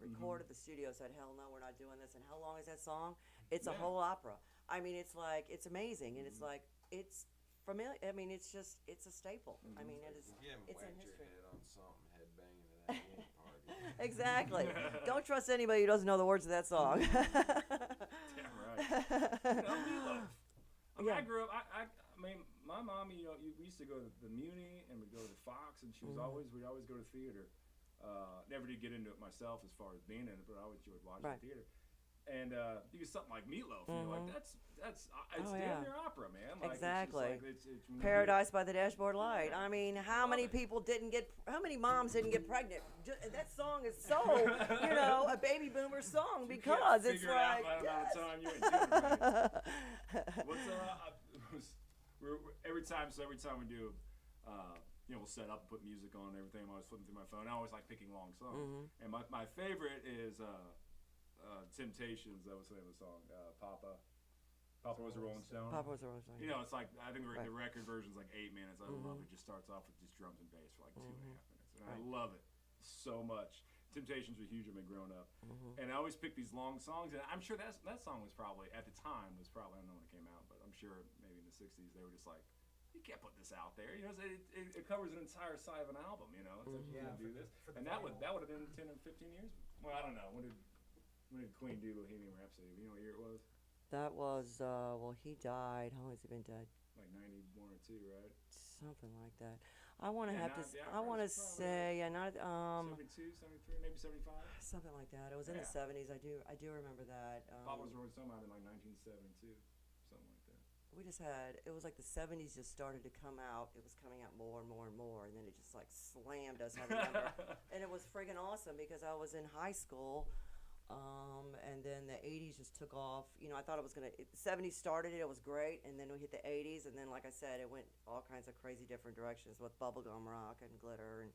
record at the studio, said, hell no, we're not doing this. And how long is that song? It's a Yeah. whole opera. I mean, it's like, it's amazing. And it's like, it's familiar. I mean, it's a staple. I mean, it is, If you haven't it's in whacked your history. head on something, headbanging to that, you ain't partying. Exactly. Don't trust anybody who doesn't know the words of that song. Damn right. Meatloaf. I mean, Yeah. I grew up. I mean, my mom. We used to go to the Muni and we'd go to the Fox, and we'd always go to theater. Never did get into it myself as far as being in it, but I always enjoyed watching Right. theater. And you get something like Meatloaf, and you're like, it's Oh, damn yeah. near opera, man. Like, Exactly. It's when you Paradise by the Dashboard Light. I mean, how Love many it. people didn't get? How many moms didn't get pregnant? That song is so, you know, a baby boomer song You because can't it's figure it out like. by the amount of time you ain't doing it right. What's every time we do, you know, we'll set up and put music on and everything. I'm always flipping through my phone. I always like picking long songs, and my favorite is Temptations. That was the name of the song. Papa was a Rolling Stone. Papa was a Rolling Stone. You know, it's like I think Right. the record version's like 8 minutes. I love it. Just starts off with just drums and bass for like 2.5 minutes, and I Right. love it so much. Temptations were huge when I growing up, and I always pick these long songs. And I'm sure that song was probably at the time I don't know when it came out, but I'm sure maybe in the '60s they were just like, you can't put this out there. You know, it covers an entire side of an album. You know, it's like you Yeah, can't do this, for the and that would vinyl. have been 10 or 15 years. Well, I don't know. When did Queen do Bohemian Rhapsody? You know what year it was? That was well, he died. How long has he been dead? Like 91 or 2, right? Something like that. I want to Yeah, have to. not- yeah, I want to probably. say, yeah, not 72, 73, maybe 75. something like that. It was in the Yeah. '70s. I do remember that. Papa was Rolling Stone might have been like 1972, something like that. We just had. It was like the '70s just started to come out. It was coming out more and more and more, and then it just like slammed us. I remember, and it was friggin' awesome because I was in high school. And then the '80s just took off. You know, I thought it was gonna. The '70s started it was great, and then we hit the '80s, and then like I said, it went all kinds of crazy different directions with bubblegum rock and glitter and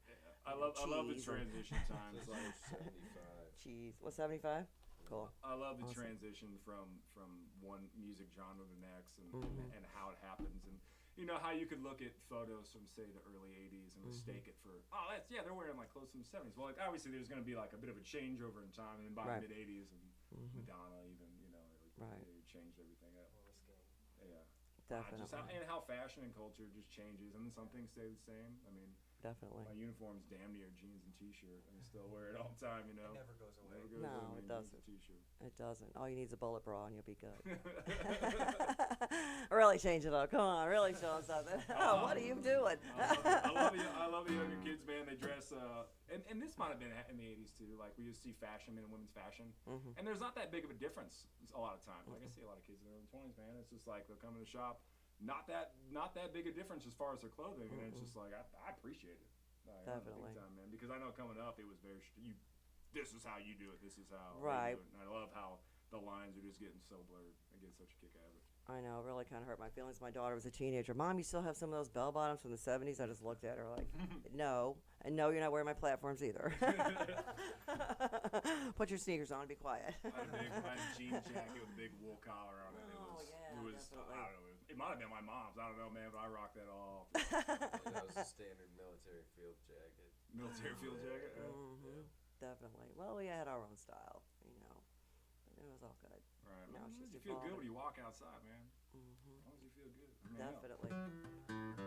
I love the cheese and- transition times. Like, 75. cheese. What 75? Cool. I love the Awesome. transition from one music genre to the next, and Mm-hmm. and how it happens, and you know how you could look at photos from say the early '80s and Mm-hmm. mistake it for they're wearing like clothes from the '70s. Well, like obviously there's going to be like a bit of a changeover in time, and then by Right. the mid '80s and Madonna even Right. they changed everything up. More risque. Yeah. Definitely. And how fashion and culture just changes, and then some things stay the same. I mean, Definitely. my uniform's damn near jeans and t-shirt, and I still wear it all the time. You know, It never goes away. Never goes No, away, it jeans doesn't. and t-shirt. It doesn't. All you need is a bullet bra and you'll be good. Really change it up. Come on, really show them something. What are you doing? I love the younger kids, man. They dress, and this might have been in the '80s too. Like we used to see fashion, men and women's fashion, and there's not that big of a difference a lot of times. Like I see a lot of kids in their early 20s, man. It's just like they'll come in the shop, not that big a difference as far as their clothing, and it's just like I appreciate it. Like, Definitely. big time, man. Because I know coming up, it was very this is how you do it. This is how Right. I do it. And I love how the lines are just getting so blurred. I get such a kick out of it. I know, it really kind of hurt my feelings. My daughter was a teenager. Mom, you still have some of those bell bottoms from the '70s? I just looked at her like, no. And no, you're not wearing my platforms either. Put your sneakers on and be quiet. I had a jean jacket with a big wool collar on it. Oh, yeah, it was definitely. I don't know. It might have been my mom's. I don't know, man, but I rocked that all. That was the standard military field jacket. Military field jacket. Yeah. Definitely. Well, we had our own style, you know. But it was all good. Right. Now Well, it's just you feel good evolving. when you walk outside, man. As long as you feel good. I mean, hell, Definitely.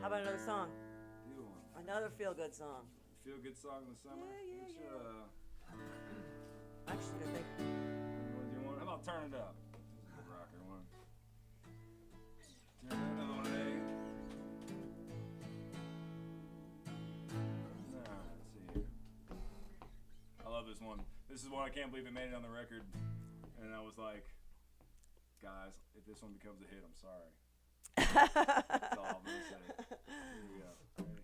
How about another song? do one. Another feel-good song. Feel good song in the summer. Yeah, What's yeah, your, Actually, I think what do you want? How about turn it up? This is a rocker one. Another one, eh? Let's see here. I love this one. This is one I can't believe it made it on the record. And I was like, guys, if this one becomes a hit, I'm sorry. That's all I'm gonna say. Here we go. Ready?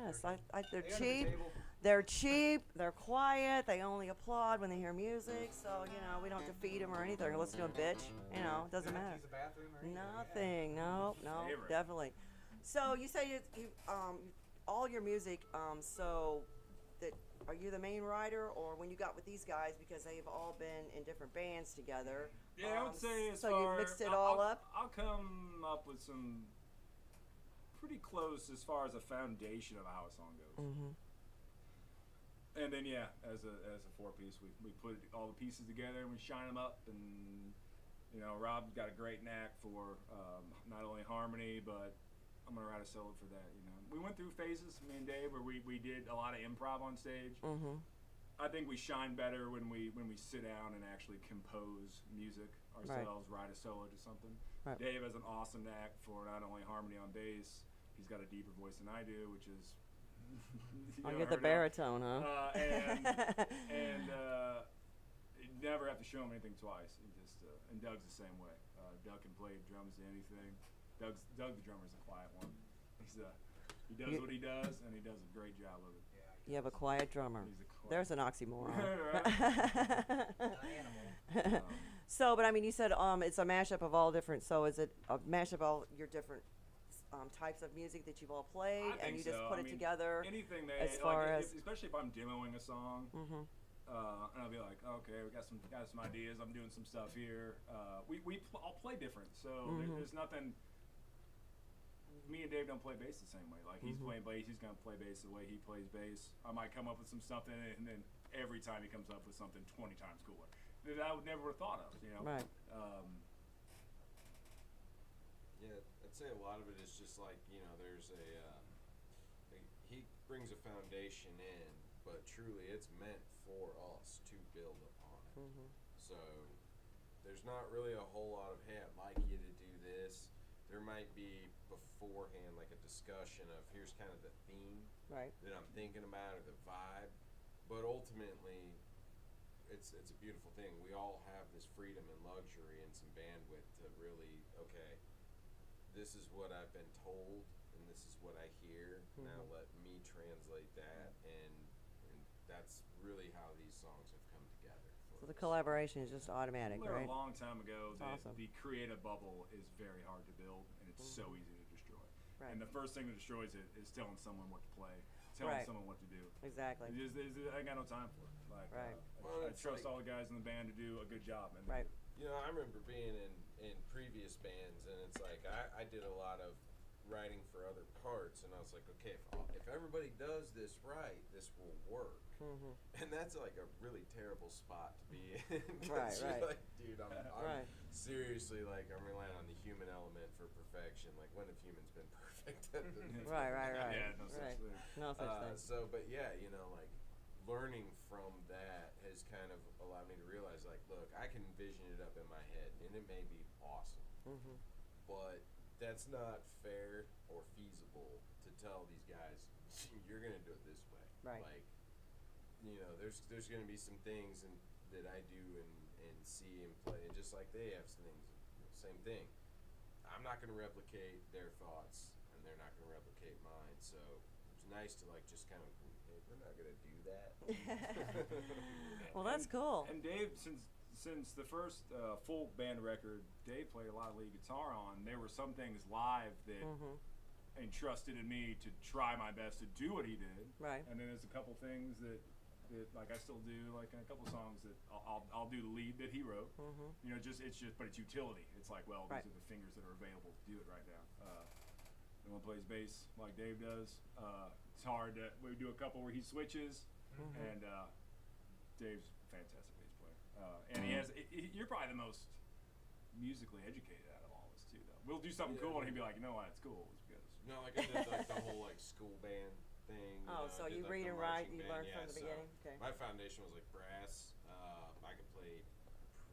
Yes, they're They under the cheap. table. They're cheap. They're quiet. They only applaud when they hear music. So we don't have to feed them or anything or listen to them bitch. It doesn't They don't have to matter. use the bathroom or anything. Nothing. No, Favorite. definitely. So you say you all your music. So that are you the main writer, or when you got with these guys because they've all been in different bands together? Yeah, I would say as so far, you mixed it all up. I'll come up with some pretty close as far as a foundation of how a song goes. Mm-hmm. And then as a four piece, we put all the pieces together and we shine them up. And Rob's got a great knack for not only harmony, but I'm gonna write a solo for that. We went through phases, me and Dave, where we did a lot of improv on stage. Mm-hmm. I think we shine better when we sit down and actually compose music ourselves, write a solo to something. Right. Dave has an awesome knack for not only harmony on bass, he's got a deeper voice than I do, which is I'll get the baritone, huh? And you never have to show him anything twice. He just and Doug's the same way. Doug can play drums to anything. Doug the drummer's a quiet one. He does what he does, and he does a great job of it. You have a quiet drummer. He's a quiet. There's an oxymoron. Animal. So, but I mean, you said it's a mashup of all different. So, is it a mashup of all your different types of music that you've all played, I and think you just so. put I it mean, together? Anything that, as far as- especially if I'm demoing a song, Mm-hmm. and I'll be like, okay, we got some ideas. I'm doing some stuff here. I'll play different. So there's nothing. Me and Dave don't play bass the same way. Like he's playing bass, he's gonna play bass the way he plays bass. I might come up with something, and then every time he comes up with something 20 times cooler that I would never have thought of. Right. Yeah, I'd say a lot of it is just like, there's he brings a foundation in, but truly it's meant for us to build upon it. Mm-hmm. So there's not really a whole lot of, hey, I'd like you to do this. There might be beforehand like a discussion of here's kind of the theme Right. that I'm thinking about or the vibe, but ultimately it's a beautiful thing. We all have this freedom and luxury and some bandwidth to really, okay, this is what I've been told and this is what I hear. Now let me translate that, and that's really how these songs have come together. So the collaboration is just automatic, Learned right? a long time ago that awesome. the creative bubble is very hard to build, and it's so easy to destroy. Right. And the first thing that destroys it is telling someone what to play, telling Right. someone what to do. Exactly. I ain't got no time for it. Like, Right. Well, I it's trust like- all the guys in the band to do a good job. And Right. I remember being in previous bands, and it's like I did a lot of writing for other parts, and I was like, okay, if everybody does this right, this will work. Mm-hmm. And that's like a really terrible spot to be in. 'Cause Right, you're right. like, dude, I'm Right. seriously like I'm relying on the human element for perfection. Like, when have humans been perfect? Right. Yeah, no such Right. thing. No such thing. So, but yeah, like learning from that has kind of allowed me to realize, like, look, I can envision it up in my head, and it may be awesome, Mm-hmm. but that's not fair or feasible to tell these guys you're gonna do it this way. Right. Like, there's gonna be some things that I do and see and play, and just like they have some things, same thing. I'm not gonna replicate their thoughts, and they're not gonna replicate mine. So it's nice to like just kind of, hey, we're not gonna do that. Well, that's cool. And Dave, since the first full band record, Dave played a lot of lead guitar on. There were some things live that Mm-hmm. entrusted in me to try my best to do what he did. Right. And then there's a couple things that like I still do, like in a couple songs that I'll do the lead that he wrote. Mm-hmm. But it's utility. It's like, well, Right. these are the fingers that are available to do it right now. No one plays bass like Dave does. It's hard to. We do a couple where he switches, and Dave's a fantastic bass player. And he has. You're probably the most musically educated out of all of us too, though. We'll do something Yeah. cool, and he'd be like, you know what, it's cool. It's because. No, like I did like the whole like school band thing. Oh, so I did, you like, read the and write, marching you band, learned from the so beginning? Okay. My foundation was like brass. I could play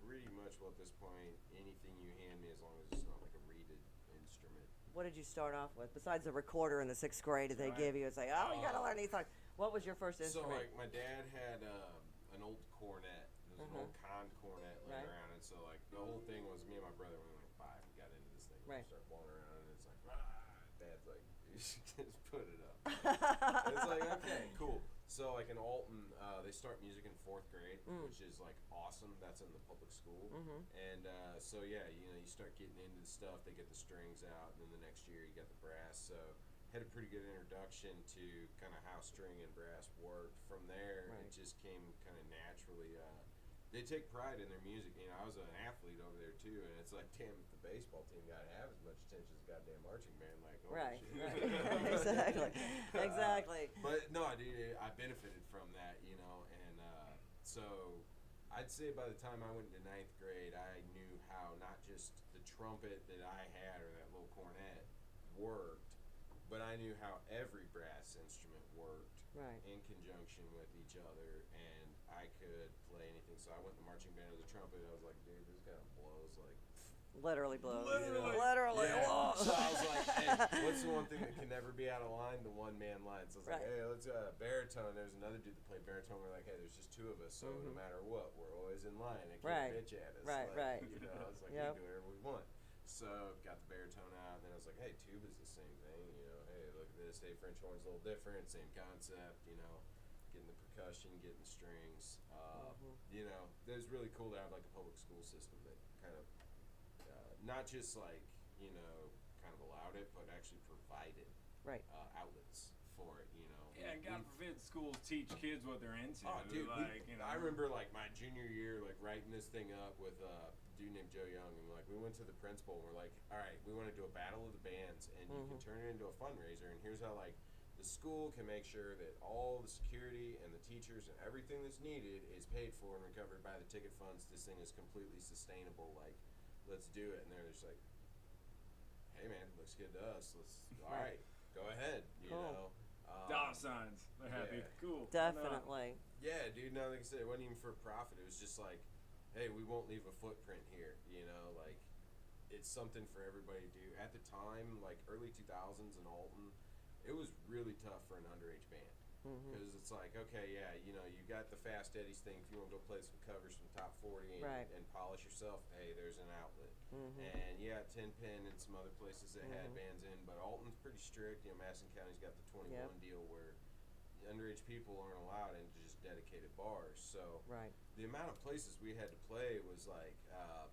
pretty much, well, at this point, anything you hand me, as long as it's not like a reeded instrument. What did you start off with? Besides the recorder in the 6th grade that they Right. give you, it's like, oh, you got to learn these songs. What was your first So instrument? like my dad had an old cornet. It was an old con cornet laying Right. around, and so like the whole thing was me and my brother. We were like 5. We got into this thing. Right. We started blowing around, and it's like, Dad's like, just put it up. It's like, okay, cool. So like in Alton, they start music in 4th grade, which is like awesome. That's in the public school. And so yeah, you know, you start getting into the stuff. They get the strings out, and then the next year you got the brass. So had a pretty good introduction to kind of how string and brass worked. From there, it just came kind of naturally. They take pride in their music. You know, I was an athlete over there too, and it's like, damn, if the baseball team got to have as much attention as the goddamn marching band, like, oh Right. shit. Exactly. But no, dude, I benefited from that, you know, and so I'd say by the time I went into 9th grade, I knew how not just the trumpet that I had or that little cornet worked, but I knew how every brass instrument worked in conjunction with each other, and I could play anything. So I went to marching band as a trumpet. I was like, dude, this kind of blows like. Literally blows. Literally. Yeah. Whoa. So I was like, hey, what's the one thing that can never be out of line? The one-man line. So I was like, hey, let's baritone. There's another dude that played baritone. We're like, hey, there's just 2 of us, so no matter what, we're always in line. It can't bitch at us. Right. You know, I was like, we can do whatever we want. So got the baritone out, and then I was like, hey, tuba's the same thing. You know, hey, look at this. Hey, French horn's a little different. Same concept. You know, getting the percussion, getting the strings. You know, it was really cool to have like a public school system that kind of not just like, you know, kind of allowed it, but actually provided outlets for it, you know. Yeah, and God forbid schools teach kids what they're into. Oh, dude, like, you know. I remember like my junior year, like writing this thing up with a dude named Joe Young, and like we went to the principal and we're like, all right, we want to do a battle of the bands, and you can turn it into a fundraiser, and here's how like the school can make sure that all the security and the teachers and everything that's needed is paid for and recovered by the ticket funds. This thing is completely sustainable. Like, let's do it. And they're just like, hey man, looks good to us. Let's all right, go ahead. You know, dollar signs. They're happy. Cool. Definitely. Yeah, dude. No, like I said, it wasn't even for profit. It was just like, hey, we won't leave a footprint here. You know, like it's something for everybody to do. At the time, like early 2000s in Alton, it was really tough for an underage band. Because it's like, okay, yeah, you know, you got the Fast Eddie's thing. If you want to go play some covers from Top 40 and polish yourself, hey, there's an outlet. And yeah, Ten Pin and some other places that had bands in, but Alton's pretty strict. You know, Madison County's got the 21 deal where underage people aren't allowed into just dedicated bars. So the amount of places we had to play was like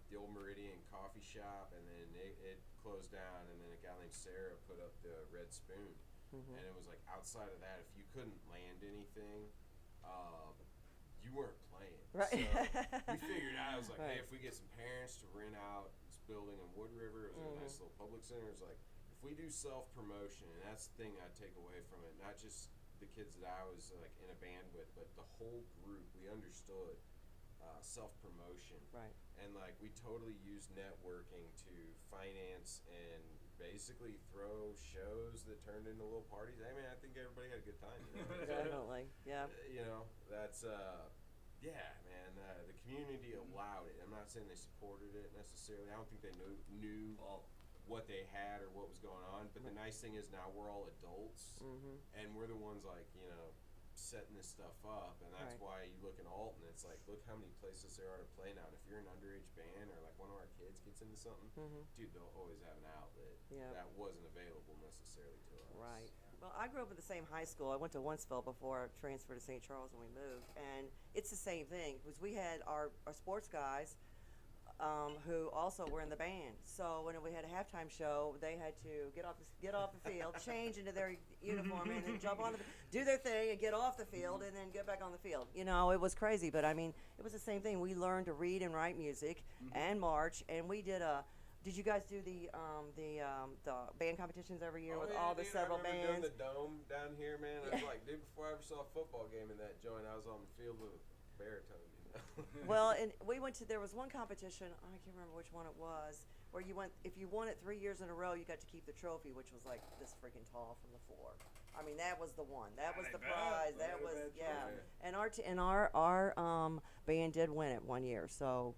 the old Meridian Coffee Shop, and then it closed down, and then a guy named Sarah put up the Red Spoon. And it was like outside of that, if you couldn't land anything, you weren't playing. So we figured out, I was like, hey, if we get some parents to rent out this building in Wood River, it was a nice little public center. It was like, if we do self-promotion, and that's the thing I take away from it, not just the kids that I was like in a band with, but the whole group, we understood self-promotion. And like we totally used networking to finance and basically throw shows that turned into little parties. I mean, I think everybody had a good time. You know? Definitely, yeah. You know, that's yeah, man. The community allowed it. I'm not saying they supported it necessarily. I don't think they knew what they had or what was going on. But the nice thing is now we're all adults, and we're the ones like, you know, setting this stuff up, and that's why you look in Alton, it's like, look how many places there are to play now. And if you're an underage band or like one of our kids gets into something, dude, they'll always have an outlet that wasn't available necessarily to us. Well, I grew up at the same high school. I went to Wentzville before I transferred to St. Charles when we moved, and it's the same thing because we had our sports guys who also were in the band. So when we had a halftime show, they had to get off the field, change into their uniform, and then jump on do their thing and get off the field, and then get back on the field. You know, it was crazy, but I mean, it was the same thing. We learned to read and write music and march, and we did a. Did you guys do the band competitions every year with all the several bands? I remember doing bands? the dome down here, man. I was like, dude, before I ever saw a football game in that joint, I was on the field with a baritone. Well, and we went to, there was one competition, I can't remember which one it was, where you went, if you won it 3 years in a row, you got to keep the trophy, which was like this freaking tall from the floor. I mean, that was the one. That was the prize. That was, yeah. And our band did win it one year, so,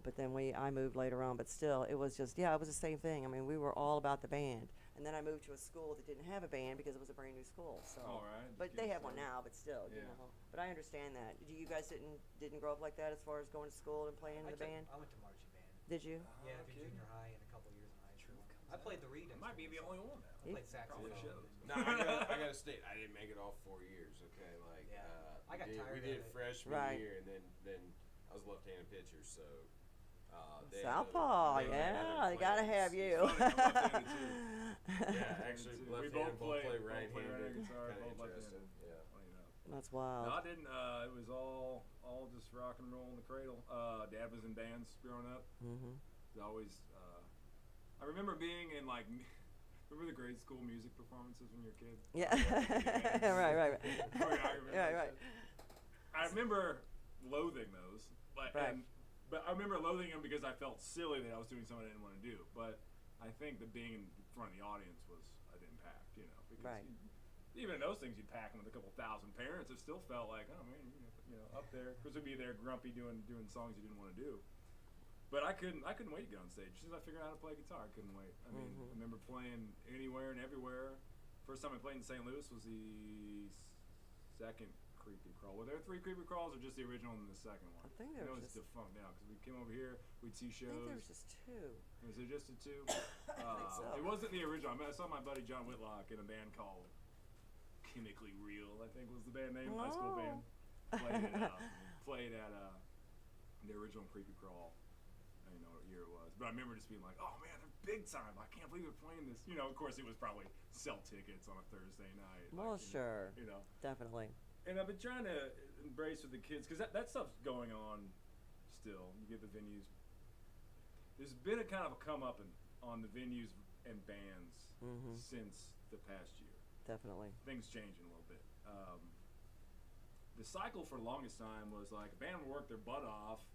but then I moved later on, but still, it was just, yeah, it was the same thing. I mean, we were all about the band. And then I moved to a school that didn't have a band because it was a brand new school. So, but they have one now. But still, you know. But I understand that. You guys didn't grow up like that as far as going to school and playing in the band? I went to marching band. Did you? Yeah, through junior high and a couple years in high school. I played the reed. I might be the only one now. I played saxophone. Probably should. No, I gotta state, I didn't make it all 4 years. Okay, like Yeah. I got tired we of did it. freshman Right. year, and then I was left-handed pitcher, so. They had Southpaw, other- they had yeah, other they gotta plans. have you. Funny, I'm left-handed too. Yeah, actually, We left-handed, both play both play right-handed. guitar, Kinda both interesting. left-handed. Yeah. Funny enough. That's wild. No, I didn't. It was all just rock and roll in the cradle. Dad was in bands growing up. Mm-hmm. He always. I remember being in like. Remember the grade school music performances when you were a kid? Yeah. right. Choreography Right, and right. shit. I remember loathing those, but Right. but I remember loathing them because I felt silly that I was doing something I didn't want to do. But I think that being in front of the audience was an impact, because Right. even in those things you'd pack them with a couple thousand parents. It still felt like, oh man, up there. Chris would be there grumpy doing songs you didn't want to do. But I couldn't wait to get on stage. As soon as I figured out how to play guitar, I couldn't wait. I mean, I remember playing anywhere and everywhere. First time I played in St. Louis was the second Creepy Crawl. Were there 3 Creepy Crawls or just the original and the second one? I think there know was it's just. defunct now because we came over here, we'd see I think there shows. was just 2. Was it just the 2? think so. It wasn't the original. I saw my buddy John Whitlock in a band called Chemically Real, I think was the band name, high school band. Played at the original Creepy Crawl. I don't know what year it was, but I remember just being like, "Oh man, they're big time! I can't believe they're playing this." Of course, it was probably sell tickets on a Thursday night. Well, sure. Definitely. And I've been trying to embrace with the kids because that stuff's going on still. You get the venues. There's been a kind of a come up on the venues and bands since the past year. Definitely. Things changing a little bit. The cycle for the longest time was like a band would work their butt off,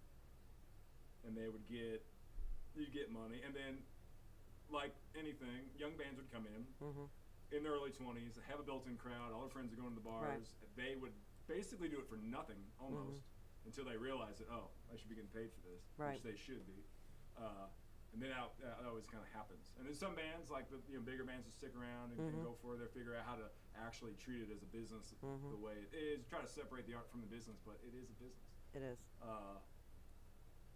and you'd get money, and then like anything, young bands would come in in their early 20s, have a built-in crowd, all their friends are going to the bars. Right. They would basically do it for nothing almost until they realize that I should be getting paid for this, Right. which they should be. And then that always kind of happens. And then some bands, like the bigger bands, will stick around and go for it. They figure out how to actually treat it as a business the way it is. Try to separate the art from the business, but it is a business. It is.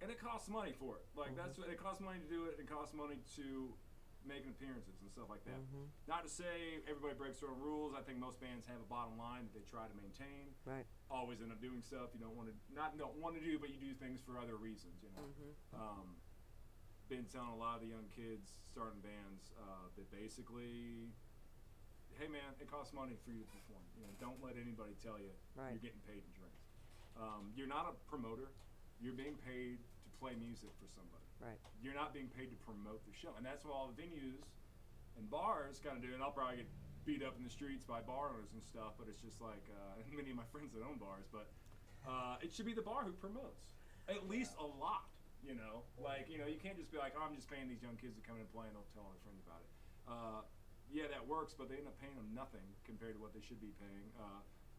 And it costs money for it. Like it costs money to do it. It costs money to make appearances and stuff like that. Not to say everybody breaks their own rules. I think most bands have a bottom line that they try to maintain. Right. Always end up doing stuff you don't want to do, but you do things for other reasons. Been telling a lot of the young kids starting bands that basically, hey man, it costs money for you to perform. Don't let anybody tell you Right. you're getting paid in drinks. You're not a promoter. You're being paid to play music for somebody. Right. You're not being paid to promote the show, and that's what all the venues and bars kind of do. And I'll probably get beat up in the streets by bar owners and stuff, but it's just like many of my friends that own bars. But it should be the bar who promotes, at least a lot. You can't just be like, oh, I'm just paying these young kids to come in and play, and they'll tell their friends about it. Yeah, that works, but they end up paying them nothing compared to what they should be paying.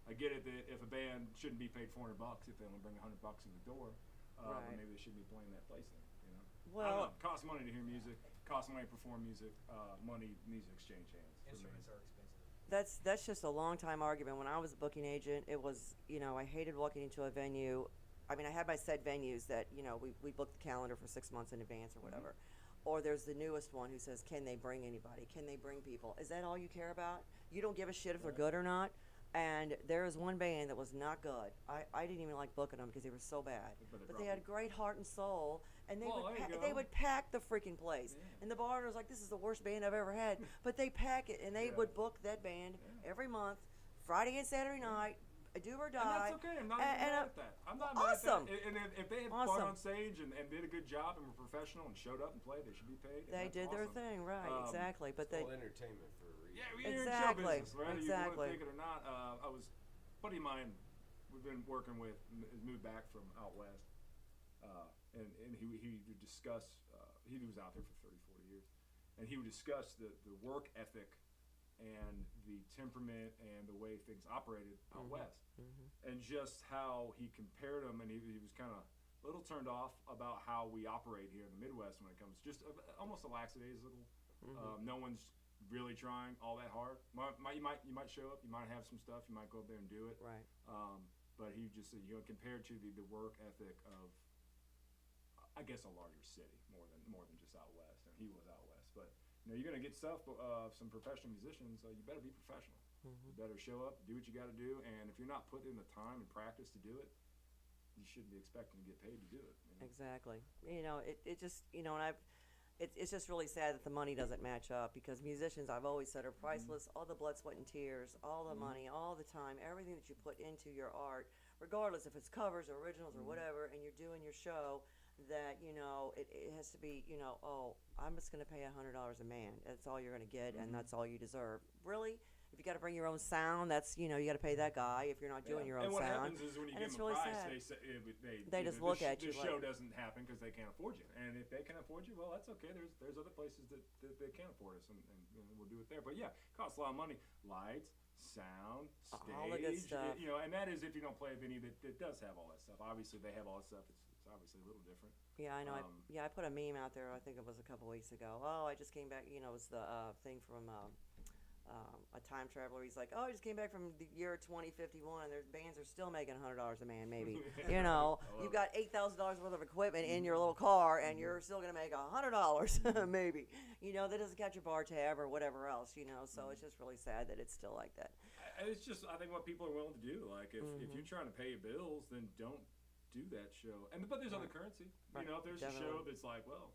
I get it that if a band shouldn't be paid $400 if they only bring $100 in the door, Right. but maybe they shouldn't be playing that place then. I don't Well, know. Costs money to hear music. Costs money to perform music. Money needs to exchange hands. for me. Instruments are expensive. that's just a long time argument. When I was a booking agent, it was, I hated walking into a venue. I mean, I had my set venues that, we booked the calendar for 6 months in advance or whatever. Or there's the newest one who says, can they bring anybody? Can they bring people? Is that all you care about? You don't give a shit if they're good or not? And there was one band that was not good. I didn't even like booking them because they were so bad. But they had great heart and soul, and they Well, would there you they go. would pack the freaking place. Yeah. And the bar owner was like, "This is the worst band I've ever had." But they pack it, and they Yeah. would book that band every month, Friday and Saturday night, do or die. And that's okay. I'm not even mad at that. I'm not awesome. mad at that. And if they had Awesome. fun on stage and did a good job and were professional and showed up and played, they should be paid. and They that's did their awesome. thing, right? Exactly. But It's they, called entertainment for a reason. Yeah, we're Exactly, in show business, right? You want exactly. to take it or not. I was a buddy of mine. We've been working with. Has moved back from out west, and he would discuss. He was out there for 30, 40 years, and he would discuss the work ethic and the temperament and the way things operated out west, and just how he compared them. And he was kind of a little turned off about how we operate here in the Midwest when it comes just almost a lackadaisical. No one's really trying all that hard. You might show up, you might have some stuff, you might go up there and do it. right. But he just said, compared to the work ethic of, I guess, a larger city more than just out west. And he was out west, but you're gonna get stuff. Some professional musicians, you better be professional. Mm-hmm. You better show up, do what you got to do, and if you're not putting in the time and practice to do it, you shouldn't be expecting to get paid to do it. Exactly. It just, and it's just really sad that the money doesn't match up, because musicians, I've always said, are priceless. All the blood, sweat, and tears, all the money, all the time, everything that you put into your art, regardless if it's covers or originals or whatever, and you're doing your show, that, it has to be, oh, I'm just going to pay $100 a man. That's all you're going to get, and that's all you deserve. Really? If you got to bring your own sound, that's, you got to pay that guy if you're not doing your own and what sound. happens is when you And give it's them a really price, sad. they Just look at you The show like- doesn't happen because they can't afford you. And if they can afford you, well, that's okay. There's other places that they can't afford us, and we'll do it there. But yeah, it costs a lot of money. Lights, sound, stage, All the good stuff. And that is if you don't play a venue that does have all that stuff. Obviously, they have all that stuff. It's obviously a little different. Yeah, I know. Um, I put a meme out there, I think it was a couple weeks ago. Oh, I just came back, it was the thing from a time traveler. He's like, oh, I just came back from the year 2051, and their bands are still making $100 a man, maybe. You've got $8,000 worth of equipment in your little car, and you're still going to make $100, maybe. That doesn't catch your bar tab or whatever else, so it's just really sad that it's still like that. It's just, I think, what people are willing to do. Like, if you're trying to pay your bills, then don't do that show. But there's other currency. Right. If there's a Definitely. show that's like, well,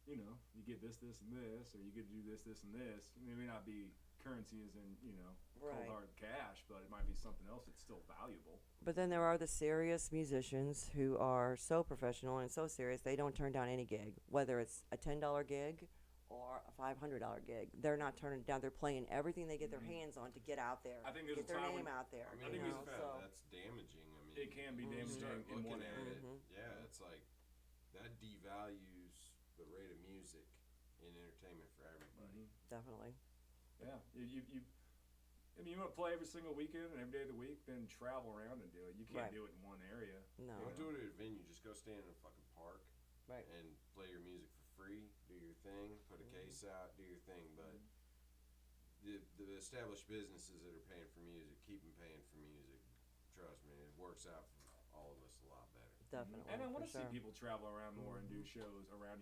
you get this, and this, or you get to do this, and this. It may not be currency as in, cold Right. hard cash, but it might be something else that's still valuable. But then there are the serious musicians who are so professional and so serious, they don't turn down any gig, whether it's a $10 gig or a $500 gig. They're not turning it down. They're playing everything they get their hands on to get out there, I think there's get a their time name when- out there. I I mean, think that's damaging. I mean, It can be you damaging start in looking one at area. it. Yeah, it's like that devalues the rate of music in entertainment for everybody. Definitely. Yeah, you want to play every single weekend and every day of the week, then travel around and do it. You can't Right. do it in one area. No. Don't do it at a venue. Just go stand in a fucking park Right. and play your music for free. Do your thing. Put a case out. Do your thing. But the established businesses that are paying for music, keep them paying for music. Trust me, it works out for all of us a lot better. Definitely. And I want for to see sure. people travel around more and do shows around,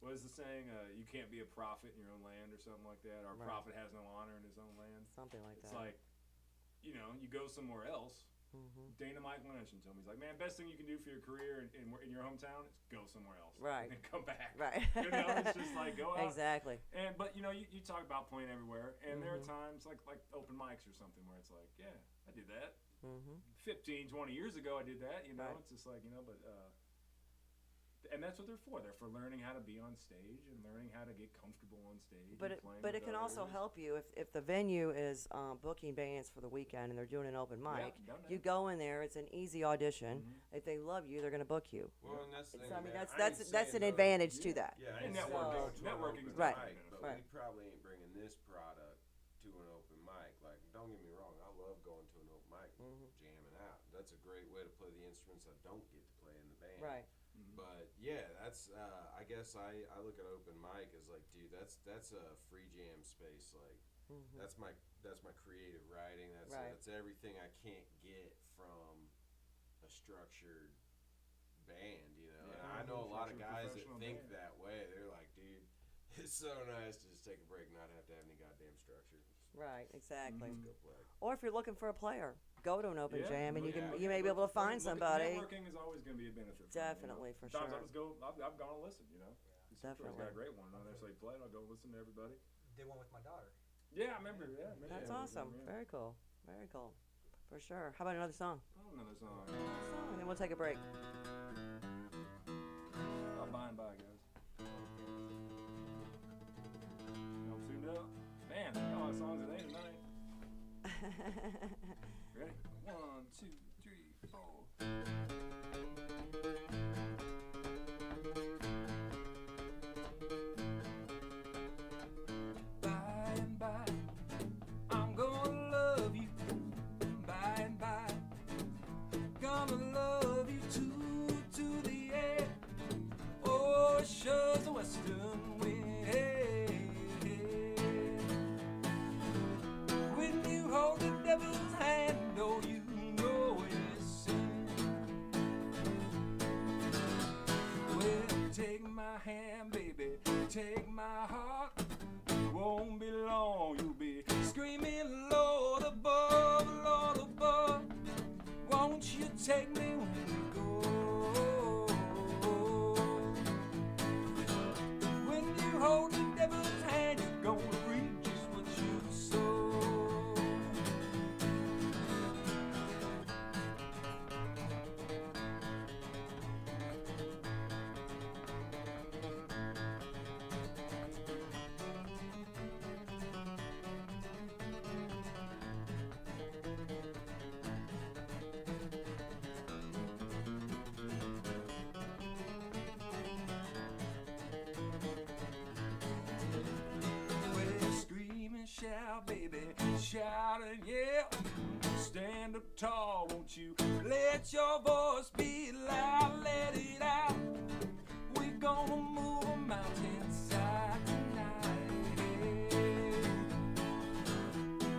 What is the saying? You can't be a prophet in your own land or something like that. Or a Right. prophet has no honor in his own land. Something like It's that. like, you go somewhere else. Dana Mike Lynch told me, he's like, man, best thing you can do for your career in your hometown is go somewhere else. Right. And come back. Right. It's just like, go out. Exactly. But you talk about playing everywhere, and there are times like open mics or something where it's like, yeah, I did that. 15, 20 years ago I did that, Right. It's just like, but and that's what they're for. They're for learning how to be on stage and learning how to get comfortable on stage. But and it, playing but with it can also others. help you if the venue is booking bands for the weekend and they're doing an open mic. done that. You go in there; it's an easy audition. If they love you, they're going to book you. Well, and that's the It's, thing. I mean, man. that's I ain't that's an saying advantage to Yeah. that. Yeah, And I ain't saying networking. go to an Networking is open Right. mic, but Right. we probably ain't bringing this product to an open mic. Like, don't get me wrong, I love going to an open mic, jamming out. That's a great way to play the instruments I don't get to play in the band. Right. But yeah, that's I guess I look at open mic as like, dude, that's a free jam space. Like, that's my creative writing. Right. That's everything I can't get from a structured band, And I know a lot of guys that Professional think band. that way. They're like, dude, it's so nice to just take a break, and not have to have any goddamn structure. Right. Exactly. Just go play. Or if you're looking for a player, go to an open Yeah, jam, and look you at- may be able to find look at- somebody. Networking is always going to be a benefit. for me, Definitely, for Sometimes sure. I just go. I've gone and listened. He's got a Definitely. great one. I don't necessarily play it. I'll go listen to everybody. Did one with my daughter. Yeah, I remember. Yeah, I remember That's that. awesome. Yeah. Very cool. Very cool. For sure. How about another song? Oh, another song. And then we'll take a break. I'll by and by, guys. I'm tuned up. Man, I got all the songs today tonight. Ready? 1, 2, 3, 4. By and by, I'm gonna love you. By and by, gonna love you to the end. Oh, it shows the western wind. When you hold the devil's hand, oh, you know it's sin. Well, take my hand, baby, take my heart. stand up tall, won't you? Let your voice be loud, let it out. We're gonna move a mountainside tonight.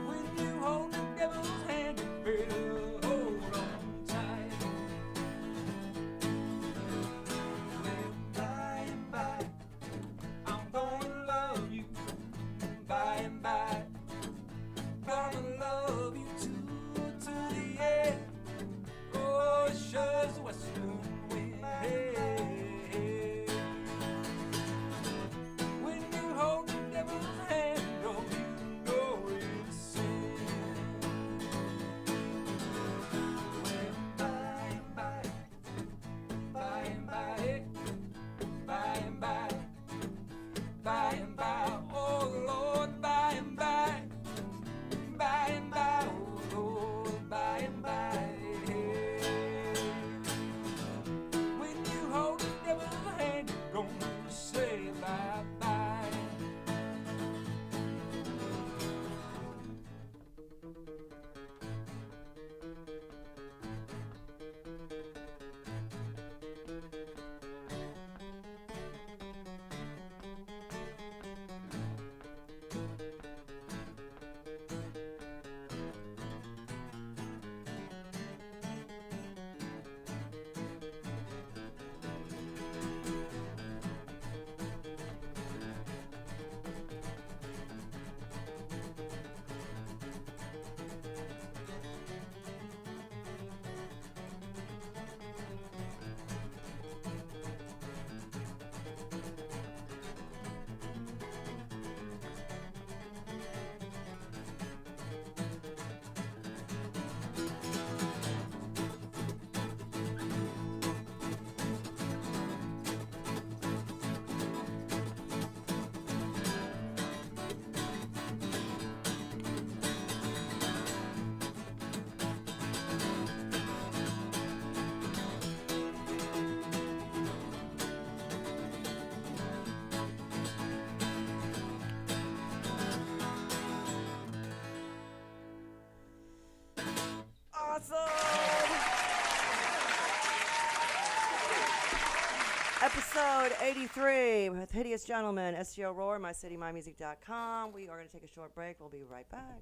When you hold the devil's hand, you better hold on tight. Well, by and by, I'm gonna love you. By and by, gonna love you to the end. Oh, it sure is western wind. Hey. When you hold the devil's hand, don't you know it's sin? Well, by and by, by and by, hey. By and by, by and by, oh Lord, by and by. By and by, oh Lord, by and by. When you hold the devil's hand, you're gonna say bye-bye. Awesome! Episode 83 with Hideous Gentlemen, STL Roar, mycitymymusic.com. We are going to take a short break. We'll be right back.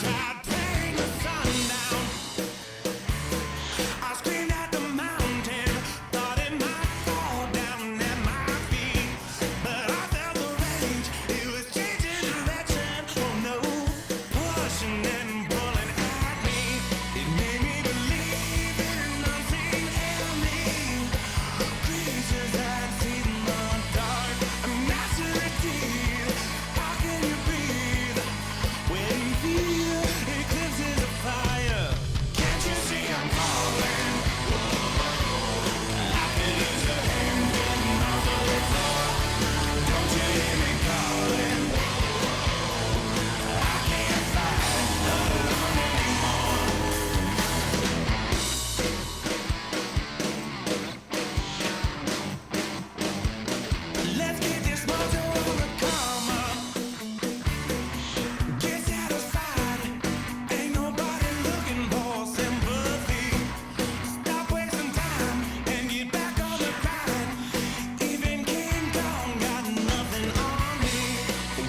tide bring the sun down. I screamed at the mountain, thought it might fall down at my feet, but I felt the rage. It was changing direction. Oh no, pushing and pulling at me. It made me believe in an unseen enemy. Creatures I'd seen in the dark. A massive deed. How can you breathe when you feel eclipses of fire? Can't you see I'm falling? I could use a hand getting off of the floor. Don't you hear me calling? I can't fight alone anymore. Let's get this motor on the come up. Get satisfied. Ain't nobody looking for sympathy. Stop wasting time and get back on the grind. Even King Kong got nothing on me.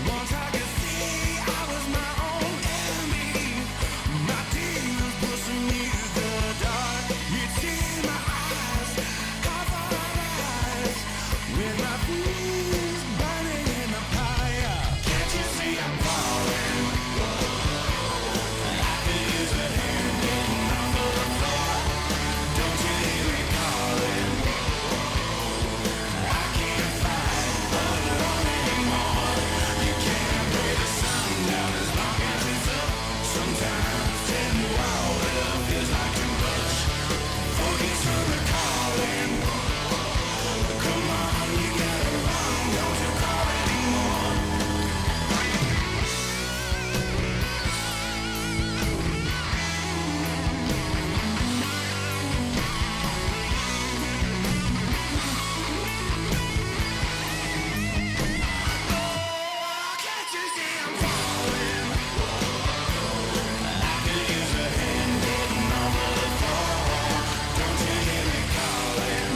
Once I could see I was my own enemy. My demons pushing me to the dark. You'd see my eyes, copper eyes, with my feet burning in the fire. Can't you see I'm falling? I could use a hand getting off of the floor. Don't you hear me calling? I can't fight alone anymore. You can't break the sun down as long as it's up. Sometimes getting wilder feels like too much. Focus on the calling. Come on, you gotta run. Don't you call anymore. Oh, can't you see I'm falling? I could use a hand getting off of the floor. Don't you hear me calling?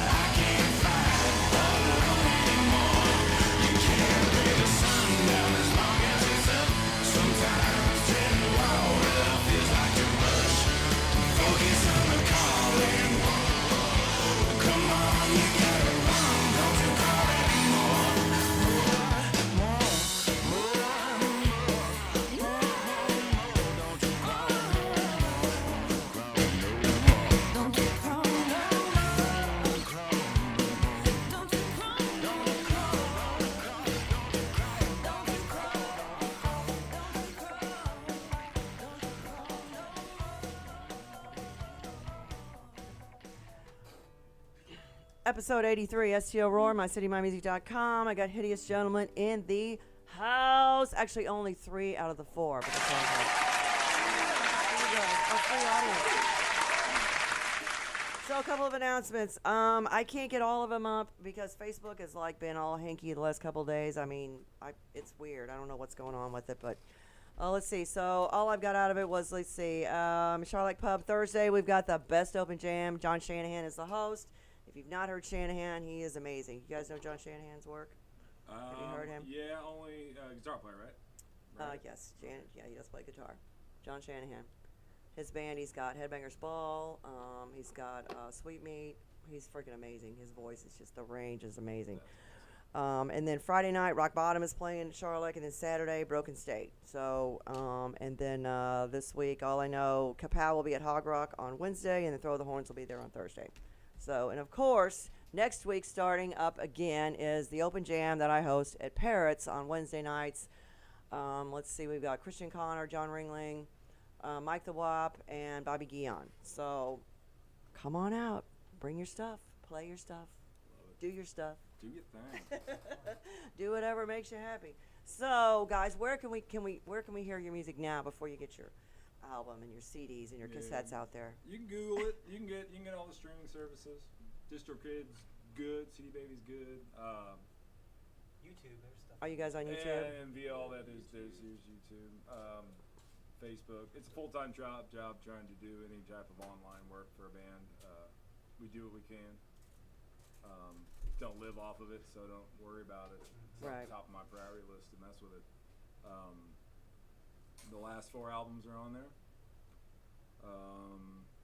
I can't fight alone anymore. You can't break the sun down as long as it's up. Sometimes getting wilder feels like too much. Focus on the calling. Come on, you gotta run. Don't you call anymore. Episode 83, STL Roar, mycitymymusic.com. I got Hideous Gentlemen in the house. Actually, only 3 out of the 4. But that's all good. Our free audience. So a couple of announcements. I can't get all of them up because Facebook has like been all hanky the last couple of days. I mean, it's weird. I don't know what's going on with it, but let's see. So all I've got out of it was, let's see, Charlotte Pub Thursday. We've got the best open jam. John Shanahan is the host. If you've not heard Shanahan, he is amazing. You guys know John Shanahan's work? Have you heard him? Yeah, only guitar player, right? Yes. Yeah, he does play guitar. John Shanahan. His band, he's got Headbangers Ball. He's got Sweet Meat. He's freaking amazing. His voice is just, the range is amazing. And then Friday night, Rock Bottom is playing in Charlotte. And then Saturday, Broken State. So, and then this week, all I know, Kapow will be at Hog Rock on Wednesday. And then Throw the Horns will be there on Thursday. So, and of course, next week starting up again is the open jam that I host at Parrots on Wednesday nights. Let's see, we've got Christian Connor, John Ringling, Mike the Wop, and Bobby Guion. So, come on out, bring your stuff, play your stuff, do your stuff. Do your thing. Do whatever makes you happy. So, guys, where can we hear your music now before you get your album and your CDs and your cassettes out there? You can Google it. You can get all the streaming services. DistroKid's good. CD Baby's good. YouTube, there's stuff. Are you guys on YouTube? And via all that is there's YouTube, Facebook. It's a full-time job trying to do any type of online work for a band. We do what we can. Don't live off of it, so don't worry about it. It's Right. on top of my priority list to mess with it. The last 4 albums are on there.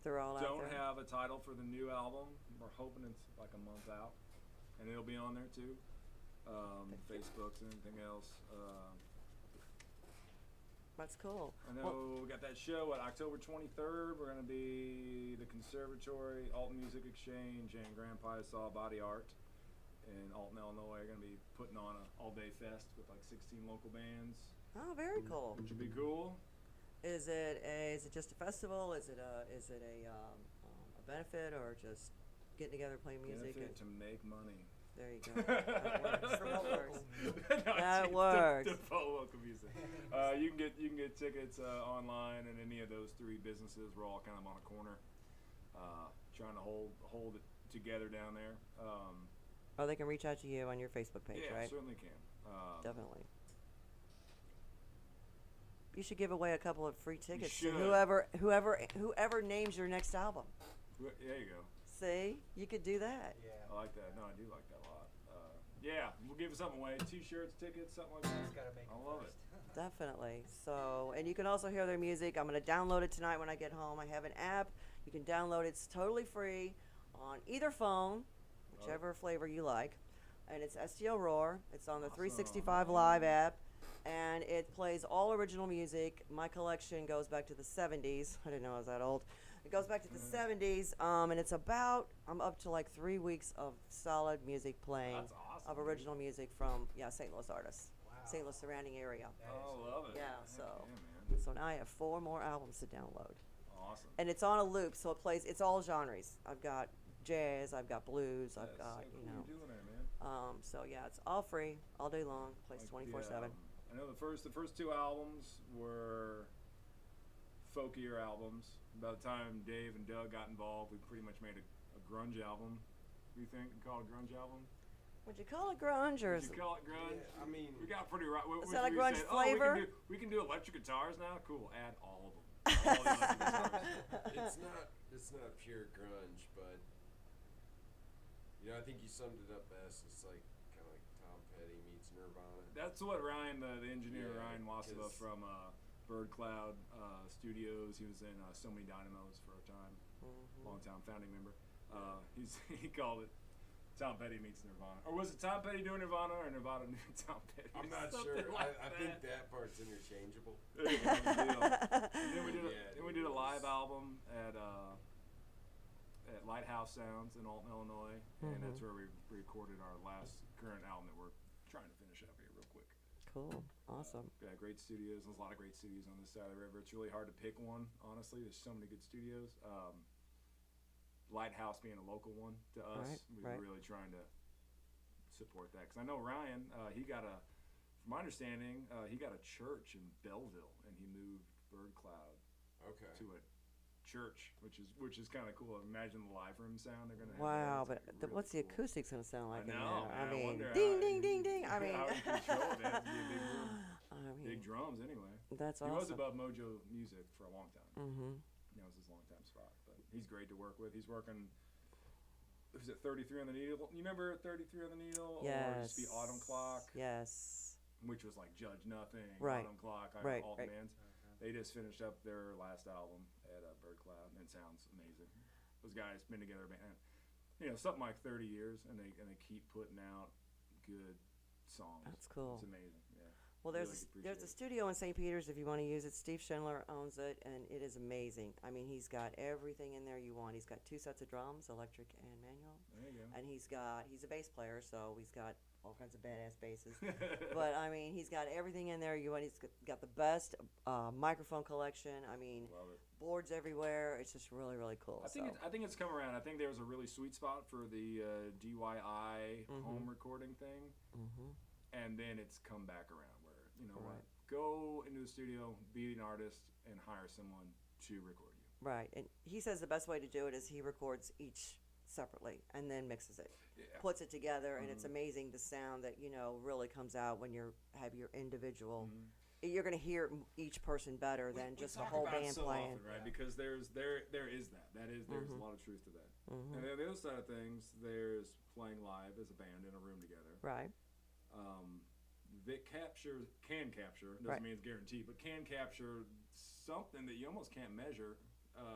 They're all out Don't there. have a title for the new album. We're hoping it's like a month out, and it'll be on there too. Facebooks and everything else. That's cool. I know we got that show at October 23rd. We're gonna be the Conservatory, Alton Music Exchange, and Grandpa Saw Body Art in Alton, Illinois. We're gonna be putting on a all-day fest with like 16 local bands, Oh, very cool. which would be cool. Is it just a festival? Is it a benefit, or just getting together playing music? Benefit to make money. There you go. That works. That works. No, That it's works. To follow local music. You can get tickets online, and any of those 3 businesses. We're all kind of on a corner, trying to hold it together down there. Or they can reach out to you on your Facebook page, Yeah, right? certainly can. Definitely. You should give away a couple of free tickets to should. whoever names your next album. There you go. See, you could do that. Yeah. I like that. No, I do like that a lot. Yeah, we'll give something away. T-shirts, tickets, something like that. Just gotta make I it love first. Definitely. So, and you can also hear their music. I'm going to download it tonight when I get home. I have an app. You can download it. It's totally free on either phone, whichever flavor you like. And it's STL Roar. It's on the 365 Live app. And it plays all original music. My collection goes back to the 70s. I didn't know I was that old. It goes back to the 70s. And it's I'm up to like 3 weeks of solid music playing. That's awesome. Of original music from, St. Louis artists. Wow. St. Louis surrounding area. That Oh, is love it. Yeah, Heck so- yeah, man. So now I have 4 more albums to download. Awesome. And it's on a loop, so it's all genres. I've got jazz, I've got blues, I've That's got, so cool you're doing that, man. so yeah, it's all free, all day long, plays Like 24/7. I know the first 2 albums were folkier albums. By the time Dave and Doug got involved, we pretty much made a grunge album. We think we call it a grunge album. Would you call it grunge or Would you call it grunge? Yeah, I mean, We got pretty right. Is that a grunge flavor? We can do electric guitars now. Cool. Add all of them. All the electric guitars. it's not pure grunge, but I think you summed it up best. It's like kind of like Tom Petty meets Nirvana. That's what Ryan, the engineer, Yeah, Ryan Wasila 'cause- from Bird Cloud Studios. He was in So Many Dynamos for a time, long time founding member. He called it Tom Petty meets Nirvana, or was it Tom Petty doing Nirvana or Nirvana doing Tom Petty? I'm not Something sure. like I think that part's interchangeable. There you go, good deal. And then we did Yeah, then we did a it live was- album at Lighthouse Sounds in Alton, Illinois, and that's where we recorded our last current album that we're trying to finish up here real quick. Cool, awesome. Yeah, great studios. There's a lot of great studios on this side of the river. It's really hard to pick one, honestly. There's so many good studios. Lighthouse being a local one to us, we right. were really trying to support that. Because I know Ryan, from my understanding, he got a church in Belleville, and he moved Bird Cloud Okay. to a church, which is kind of cool. Imagine the live room sound they're gonna have. Wow, there. but It's really what's the cool. acoustics going to sound like I in know, there? man. I mean, wonder ding, how ding, you- ding, ding. I mean, how you control it. It has to be a big room. I mean, Big drums, anyway. that's He was awesome. above Mojo Music for a long time. Mm-hmm. That was his long-time spot. But he's great to work with. He's working. Was it 33 on the Needle? You remember 33 on the Needle? Or Yes. just the Autumn Clock, Yes. which was like Judge Nothing, Right. Autumn Clock, Right, all the right. bands. They just finished up their last album at Bird Cloud, and it sounds amazing. Those guys been together, something like 30 years, and they keep putting out good songs. That's cool. It's amazing. Yeah. Well, Really there's appreciate a it. studio in St. Peter's if you want to use it. Steve Schindler owns it, and it is amazing. I mean, he's got everything in there you want. He's got 2 sets of drums, electric and manual, There you go. and he's a bass player, so he's got all kinds of badass basses. But I mean, he's got everything in there you want. He's got the best microphone collection. I mean, Love it. boards everywhere. It's just really, really cool. I think it's come around. I think there was a really sweet spot for the DIY home recording thing, and then it's come back around where what, Right. go into the studio, be an artist, and hire someone to record you. Right, and he says the best way to do it is he records each separately and then mixes it, Yeah. puts it together, and it's amazing the sound that really comes out when you have your individual. You're going to hear each person better than We just the talk whole about it band so playing. often, right? Because there is that. There's a lot of truth to that. And then the other side of things, there's playing live as a band in a room together. Right. that can capture, doesn't Right. mean it's guaranteed, but can capture something that you almost can't measure.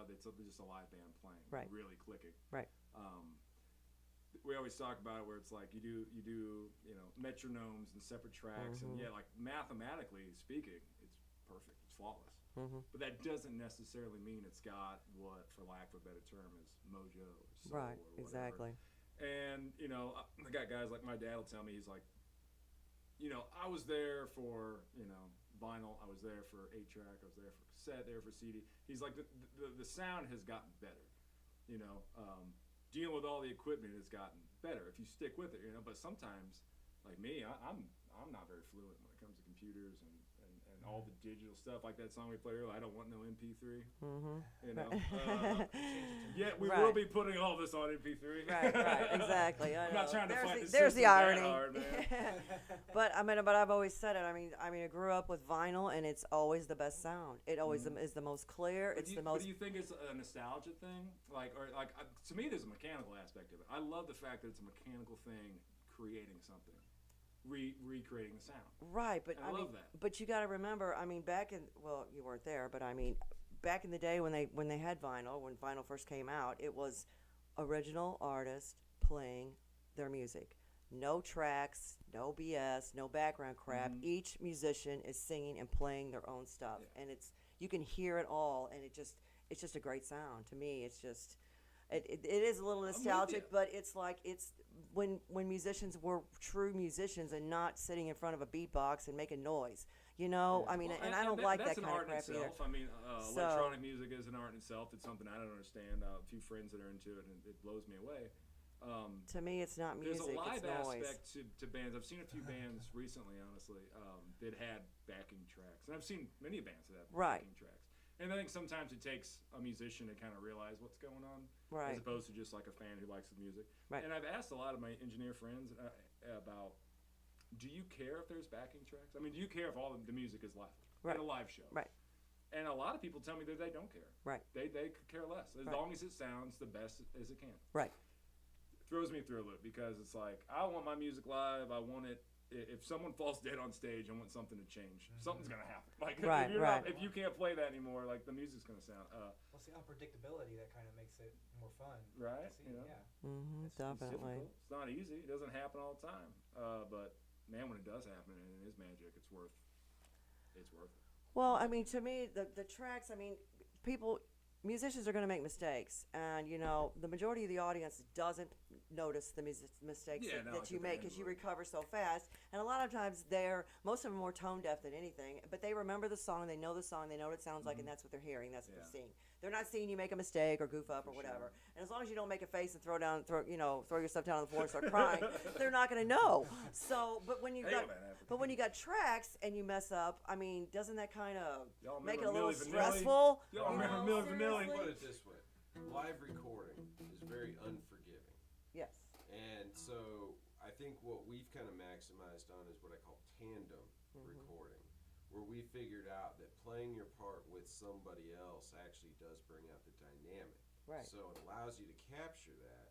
That's just a live band playing, Right. really clicking. Right. We always talk about it where it's like you do metronomes and separate tracks, and like mathematically speaking, it's perfect, it's flawless. But that doesn't necessarily mean it's got what, for lack of a better term, is mojo or soul Right. or whatever. Exactly. And I got guys like my dad will tell me, he's like, I was there for vinyl, I was there for 8-track, I was there for cassette, there for CD. He's like the sound has gotten better. Dealing with all the equipment has gotten better if you stick with it. But sometimes, like me, I'm not very fluent when it comes to computers and all the digital stuff, like that song we played earlier. I don't want no MP3. Yet we will Right. be putting all this on MP3. Right, exactly. I I'm not know. trying to fight There's the the system irony. that hard, man. But I've always said it. I grew up with vinyl, and it's always the best sound. It always is the most clear. But It's do the you, most. But do you think it's a nostalgia thing? To me, there's a mechanical aspect of it. I love the fact that it's a mechanical thing, creating something, recreating the sound. Right, but And I love that. But you got to remember. You weren't there, but back in the day when they had vinyl, when vinyl first came out, it was original artists playing their music. No tracks, no BS, no background crap. Each musician is singing and playing their own stuff, and you can hear it all, and it's just a great sound. To me, it's just it is a little nostalgic, but it's like it's when musicians were true musicians and not sitting in front of a beatbox and making noise. And I don't like that That's kind an of art in crap either. itself. Electronic music is an art in itself. It's something I don't understand. A few friends that are into it, and it blows me away. To me, it's not music. There's a live it's noise. aspect to bands. I've seen a few bands recently, honestly, that had backing tracks, and I've seen many bands that have Right. backing tracks. And I think sometimes it takes a musician to kind of realize what's going on, Right. as opposed to just like a fan who likes the music. Right. And I've asked a lot of my engineer friends about, do you care if there's backing tracks? Do you care if all the music is live Right. at a live show? Right. And a lot of people tell me that they don't care. Right. They could care less as Right. long as it sounds the best as it can. Right. Throws me through a loop because it's like I want my music live. I want it. If someone falls dead on stage, I want something to change. Something's gonna happen. Like Right, if you can't play that anymore, like the music's gonna sound. Well, it's the unpredictability that kind of makes it more fun. Right, To see, you know. Yeah. It's Definitely. difficult. It's not easy. It doesn't happen all the time. But man, when it does happen and it is magic, it's worth it. Well, to me, the tracks. Musicians are going to make mistakes, and the majority of the audience doesn't notice the mistakes Yeah, no, I that you think make they because you would. recover so fast. And a lot of times, most of them are more tone deaf than anything, but they remember the song, they know the song, they know what it sounds like, and that's what they're hearing. That's what Yeah. they're seeing. They're not seeing you make a mistake or goof up or whatever. And as long as you don't make a face and throw your stuff down on the floor and start crying, they're not going to know. So, but when you Hate got when that happens. but when you got tracks and you mess up, doesn't that kind of Y'all make it a remember little Milli Vanilli? stressful? Y'all You remember know, Milli Vanilli? seriously? Put it this way: live recording is very unforgiving, Yes. and so I think what we've kind of maximized on is what I call tandem recording, where we figured out that playing your part with somebody else actually does bring out the dynamic. Right. So it allows you to capture that,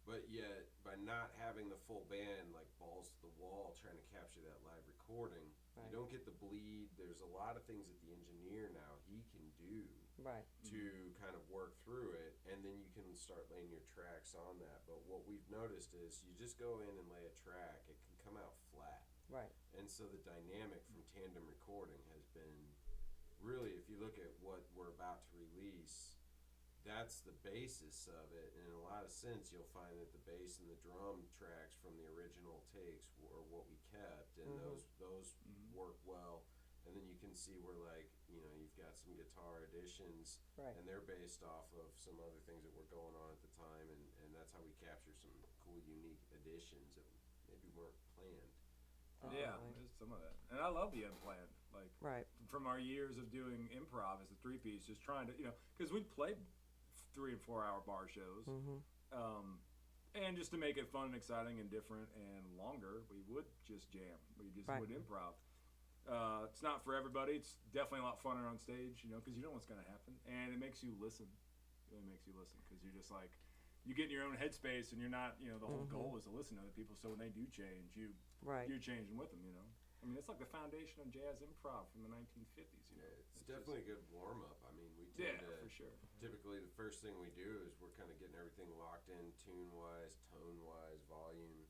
but yet by not having the full band like balls to the wall trying to capture that live recording, Right. you don't get the bleed. There's a lot of things that the engineer now he can do Right. to kind of work through it, and then you can start laying your tracks on that. But what we've noticed is you just go in and lay a track, it can come out flat. Right. And so the dynamic from tandem recording has been really, if you look at what we're about to release, that's the basis of it. And in a lot of sense, you'll find that the bass and the drum tracks from the original takes are what we kept, and those work well. And then you can see where, like, you've got some guitar additions, Right. and they're based off of some other things that were going on at the time, and that's how we capture some cool, unique additions that maybe weren't planned. Yeah, Definitely. there's some of that, and I love the unplanned. Like Right. from our years of doing improv as a 3-piece, just trying to because we played 3 and 4 hour bar shows, and just to make it fun and exciting and different and longer, we would just jam. We just Right. would improv. It's not for everybody. It's definitely a lot funner on stage, because you know what's going to happen, and it makes you listen. It really makes you listen because you're just like you get in your own headspace, and you're not. The whole goal is to listen to other people. So when they do change, Right. you're changing with them. I mean, it's like the foundation of jazz improv from the 1950s. You know, It's definitely a good warm up. I mean, we tend to for sure. typically the first thing we do is we're kind of getting everything locked in, tune wise, tone wise, volume.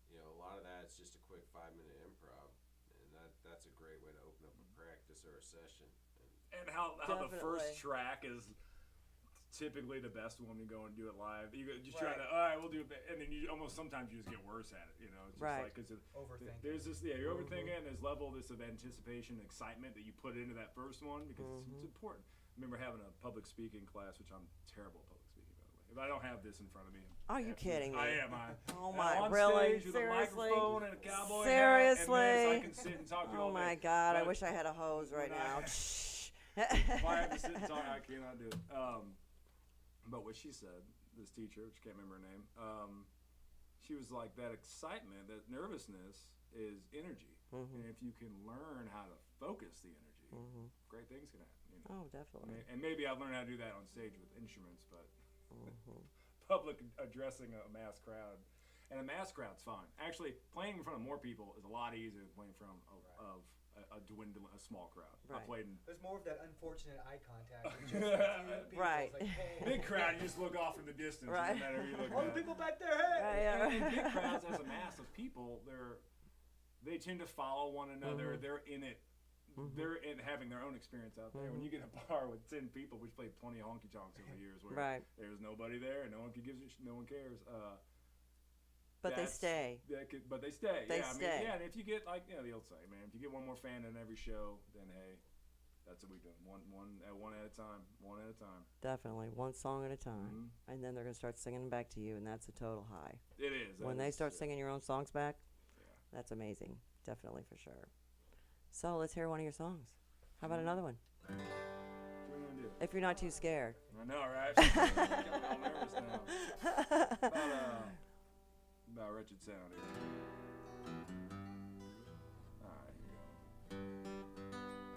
You know, a lot of that's just a quick 5-minute improv, and that's a great way to open up a practice or a session. And how the first Definitely. track is typically the best one to go and do it live. You just try Right. to, all right, we'll do it, and then you almost sometimes you just get worse at it. You know, it's just Right. like because Overthinking. there's this, you're overthinking. There's level this of anticipation, excitement that you put into that first one because it's important. I remember having a public speaking class, which I'm terrible at public speaking, by the way. If I don't have this in front of me, Are you kidding me? I am. Oh I'm my, on really? stage with Seriously? a microphone and a cowboy Seriously? hat, and this, I can sit and talk to you Oh all my day. God, I But wish I had a hose right when I- now. if I have to sit and talk, I cannot do it. But what she said, this teacher, which I can't remember her name, she was like, that excitement, that nervousness is energy. And if you can learn how to focus the energy, great things can happen. You know? Oh, definitely. And maybe I've learned how to do that on stage with instruments, but public addressing a mass crowd. And a mass crowd's fine. Actually, playing in front of more people is a lot easier than playing in front of a small crowd. I Right. played in There's more of that unfortunate eye contact. with just a few people. Right. It's like, hey. big crowd, you just look off in the distance. Right. No matter who you look All the at. people back there, hey! Right, yeah. And big crowds, as a mass of people, they tend to follow one another. They're in it. They're in having their own experience out there. When you get a bar with 10 people, which played plenty of honky tonks over the years, where Right. there's nobody there and no one cares. But they that's- stay. But they stay. They yeah, I stay. mean, yeah, and if you get the old saying, man, if you get one more fan in every show, then hey, that's what we do. One at a time. One at a time. Definitely. One song at a time. And then they're going to start singing them back to you, and that's a total high. It is. When that they is, start yeah. singing your own songs back, Yeah. that's amazing. Definitely, for sure. So let's hear one of your songs. How about another one? What do you want to do? If you're not too scared. I know, right? I'm getting all nervous now. About Wretched Sound here. All right, here we go.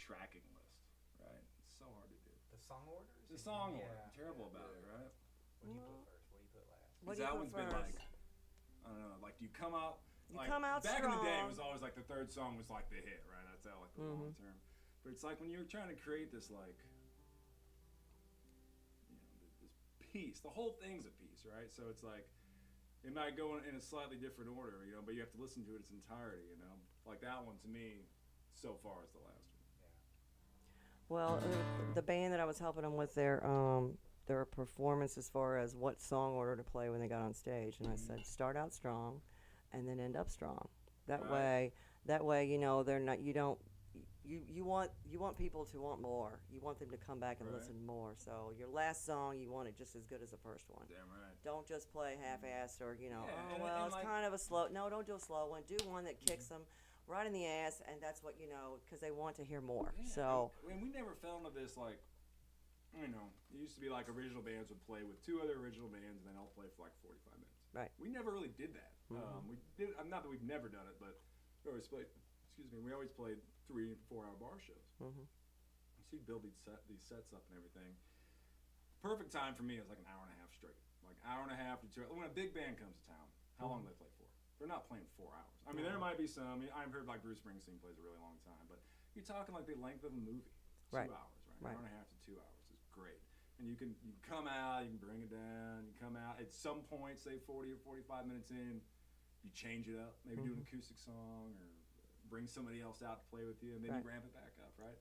tracking list, right? It's so hard to do. The song orders? The song order, Yeah. I'm terrible about it, right? What do you put first? What do you put last? What do That you one's put been first? like, I don't know, like do you come out? You like, come out back in the day, it strong. was always like the third song was like the hit, right? That's how like the long term. But it's like when you're trying to create this like, this piece. The whole thing's a piece, right? So it's like it might go in a slightly different order, but you have to listen to it its entirety, Like that one to me, so far is the last one. Well, the band that I was helping them with their performance as far as what song order to play when they got on stage, and I said start out strong, and then end up strong. That Right. way, they're not. You want people to want more. You want them to come back and Right. listen more. So your last song, you want it just as good as the first one. Damn right. Don't just play half-assed or and it's like- kind of a slow. No, don't do a slow one. Do one that kicks them right in the ass, and that's what because they want to hear more. Yeah, So and we never fell into this like, it used to be like original bands would play with two other original bands and then all play for like 45 minutes. Right. We never really did that. We did. Not that we've never done it, but we always played. We always played 3 and 4 hour bar shows. So you build these sets up and everything. Perfect time for me is like an hour and a half straight, like hour and a half to 2. When a big band comes to town, how long do they play for? They're not playing 4 hours. I mean, there might be some. I've heard like Bruce Springsteen plays a really long time, but you're talking like the length of a movie, 2 Right. hours, right? An hour and a half to 2 hours is great. And you can come out, you can bring it down, you come out at some point, say 40 or 45 minutes in, you change it up, maybe do an acoustic song or bring somebody else out to play with you, and then you ramp it back up, right?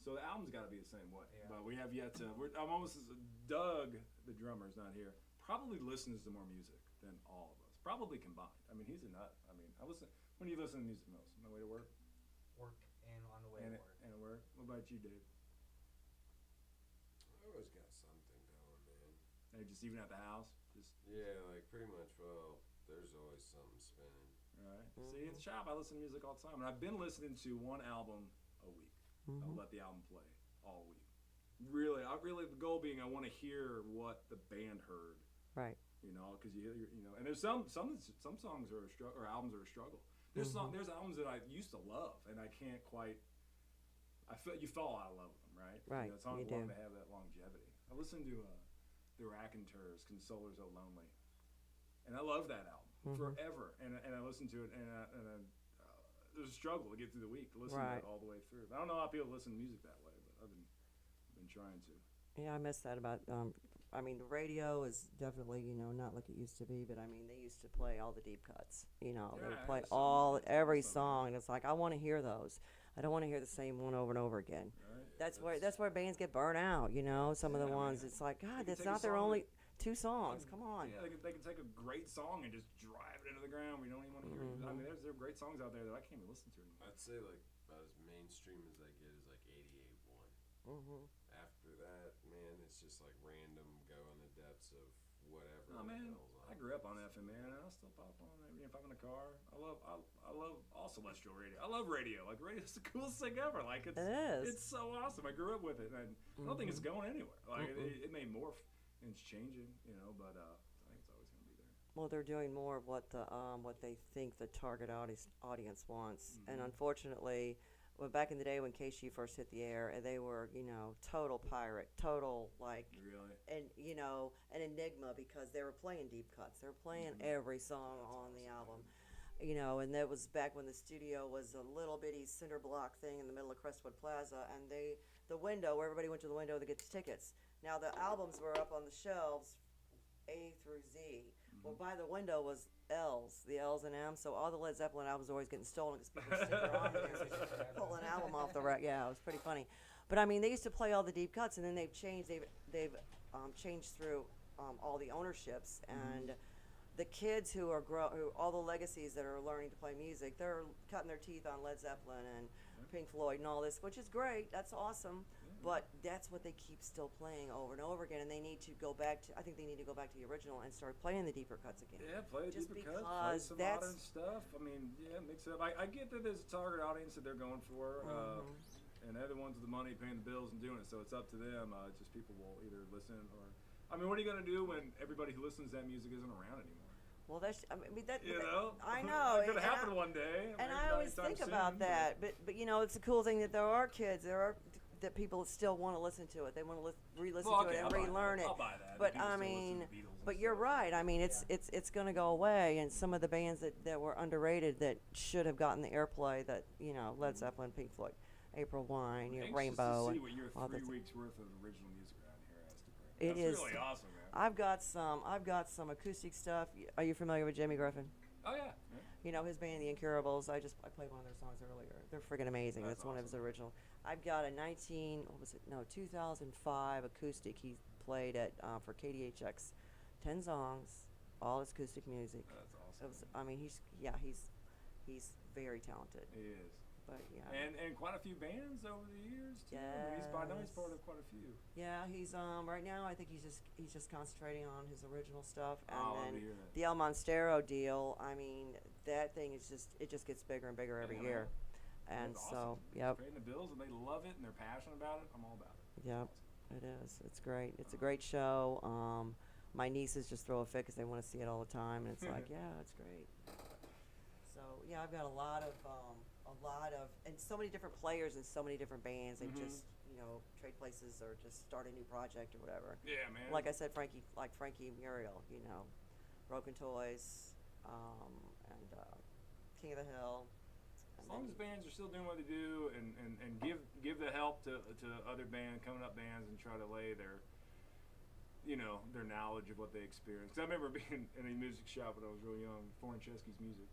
So the album's got to be the same way. Yeah. But we have yet to. I'm almost Doug, the drummer's not here. Probably listens to more music than all of us. Probably combined. I mean, he's a nut. I mean, I listen. When do you listen to music most? On the way to work. Work and on the way And to work. and at work. What about you, Dave? I always got something going, man. Maybe just even at the house, just Yeah, like pretty much. Well, there's always something spinning. right. See, at the shop, I listen to music all the time, and I've been listening to one album a week. I'll let the album play all week. Really, the goal being I want to hear what the band heard. right. Because and there's some songs are or albums are a struggle. There's there's albums that I used to love, and I can't quite. You fall out of love with them, right? Right, Songs you want do. to have that longevity. I listened to the Raconteurs, "Consoler So Lonely," and I love that album forever. And I listened to it, and it was a struggle to get through the week to listen to Right. it all the way through. I don't know how people listen to music that way, but I've been trying to. Yeah, I miss that about. I mean, the radio is definitely not like it used to be, but I mean, they used to play all the deep cuts. They would Yeah, play some- every some- song, and it's like I want to hear those. I don't want to hear the same one over and over again. Right? That's where bands get burnt out. Some of the Yeah, ones, man. it's like God, can that's take a not their song only 2 songs. Come on. Yeah, they can take a great song and just drive it into the ground. We don't even want to hear it. I mean, there are great songs out there that I can't even listen to anymore. I'd say like about as mainstream as I get is like 88.1. After that, man, it's just like random go in the depths of whatever. Oh the man, hell's on. I grew up on FM, man. And I'll still pop on it if I'm in a car. I love all celestial radio. I love radio. Like radio's the coolest thing ever. Like It is. It's so awesome. I grew up with it, and I don't think it's going anywhere. Like it may morph and it's changing, but I think it's always going to be there. Well, they're doing more of what they think the target audience wants, and unfortunately, back in the day when KSHE first hit the air, and they were total pirate, total like, Really? and an enigma because they were playing deep cuts. They were playing every song on the album. And that was back when the studio was a little bitty cinder block thing in the middle of Crestwood Plaza, and the window where everybody went to the window to get the tickets. Now the albums were up on the shelves, A through Z. Well, by the window was the L's and M's. So all the Led Zeppelin albums were always getting stolen because people were sticking around there, pull an album off the rack. Yeah, it was pretty funny. But I mean, they used to play all the deep cuts, and then they've changed changed through all the ownerships and. The kids who all the legacies that are learning to play music, they're cutting their teeth on Led Zeppelin and Pink Floyd and all this, which is great. That's awesome. But that's what they keep still playing over and over again, and they need to go back to. I think they need to go back to the original and start playing the deeper cuts again. Yeah, play the Just deeper cuts, play because some that's- modern stuff. I mean, yeah, mix it up. I get that there's a target audience that they're going for, and they're the ones with the money paying the bills and doing it, so it's up to them. It's just people will either listen or. I mean, what are you going to do when everybody who listens to that music isn't around anymore? Well, that's, I mean, that, You know, I know. It could and happen one day. And maybe I not always anytime think about soon, that, but you know, it's a cool thing that there are kids, that people still want to listen to it. They want to re-listen Well, to okay, it I'll and buy that. relearn it. I'll buy that. But People I still listen to mean, the Beatles and but you're stuff. right. I mean, it's going to go away, and some of the bands that were underrated that should have gotten the airplay that, you know, Led Zeppelin, Pink Floyd, April Wine, you know, Anxious Rainbow. to see and what your all 3 that weeks worth of original music around here has to bring. It That's is. really awesome, man. I've got some acoustic stuff. Are you familiar with Jimmy Griffin? Oh yeah. You know his band, the Incurables. I played one of their songs earlier. They're freaking amazing. That's That's one of his awesome. original. I've got a 2005 acoustic. He played at for KDHX, 10 songs, all acoustic music. That's awesome. It was, I mean, he's very talented. He is. But yeah. And quite a few bands over the years too. I mean, I know he's part of quite a few. Yeah, he's right now. I think he's just concentrating on his original stuff, and I'll love then to hear that. the El Monstero deal. I mean, that thing is just gets bigger and bigger every Yeah, year, and That's so awesome. yep, Paying the bills and they love it and they're passionate about it. I'm all about it. yep, Awesome. it is. It's great. It's a great show. My nieces just throw a fit because they want to see it all the time, and it's like, yeah, it's great. So yeah, I've got a lot of and so many different players and so many different bands. They just, you know, trade places or just start a new project or whatever. Yeah, man. Like I said, Frankie Muriel, you know, Broken Toys, and King of the Hill. As long as bands are still doing what they do and give the help to other coming up bands and try to lay their, you know, their knowledge of what they experience. 'Cause I remember being in a music shop when I was real young, Foreign-Chesky's Music,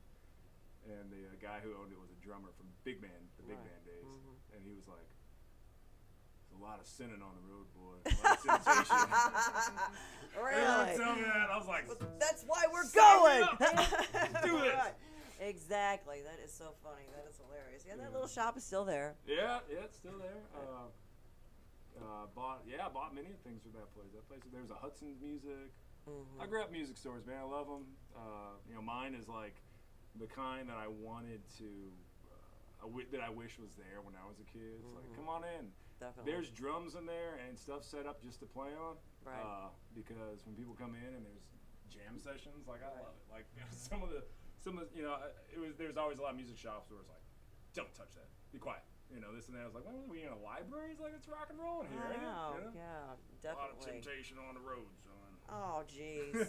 and the guy who owned it was a drummer from the big band days, and he was like, "There's a lot of sinning on the road, boy. A lot of sensation." Really? And he would tell me that. I was like, Well, that's why we're Sign me going. up, man. Let's do this. Right. Exactly. That is so funny. That is hilarious. Yeah, that Yeah. little shop is still there. Yeah, it's still there. Bought many things from that place. There was a Hudson's Music. I grew up in music stores, man. I love them. You know, mine is like the kind that I wanted to, that I wish was there when I was a kid. It's like, come on in. Definitely. There's drums in there and stuff set up just to play on. Right. Because when people come in and there's jam sessions, like I love it. Like some of the, you know, there's always a lot of music shops where it's like, don't touch that. Be quiet. You know, this and that. I was like, well, are we in a library? It's like, it's rock and roll in here, ain't it? Wow. You know? Yeah, A lot of definitely. temptation on the road, son. Oh, jeez.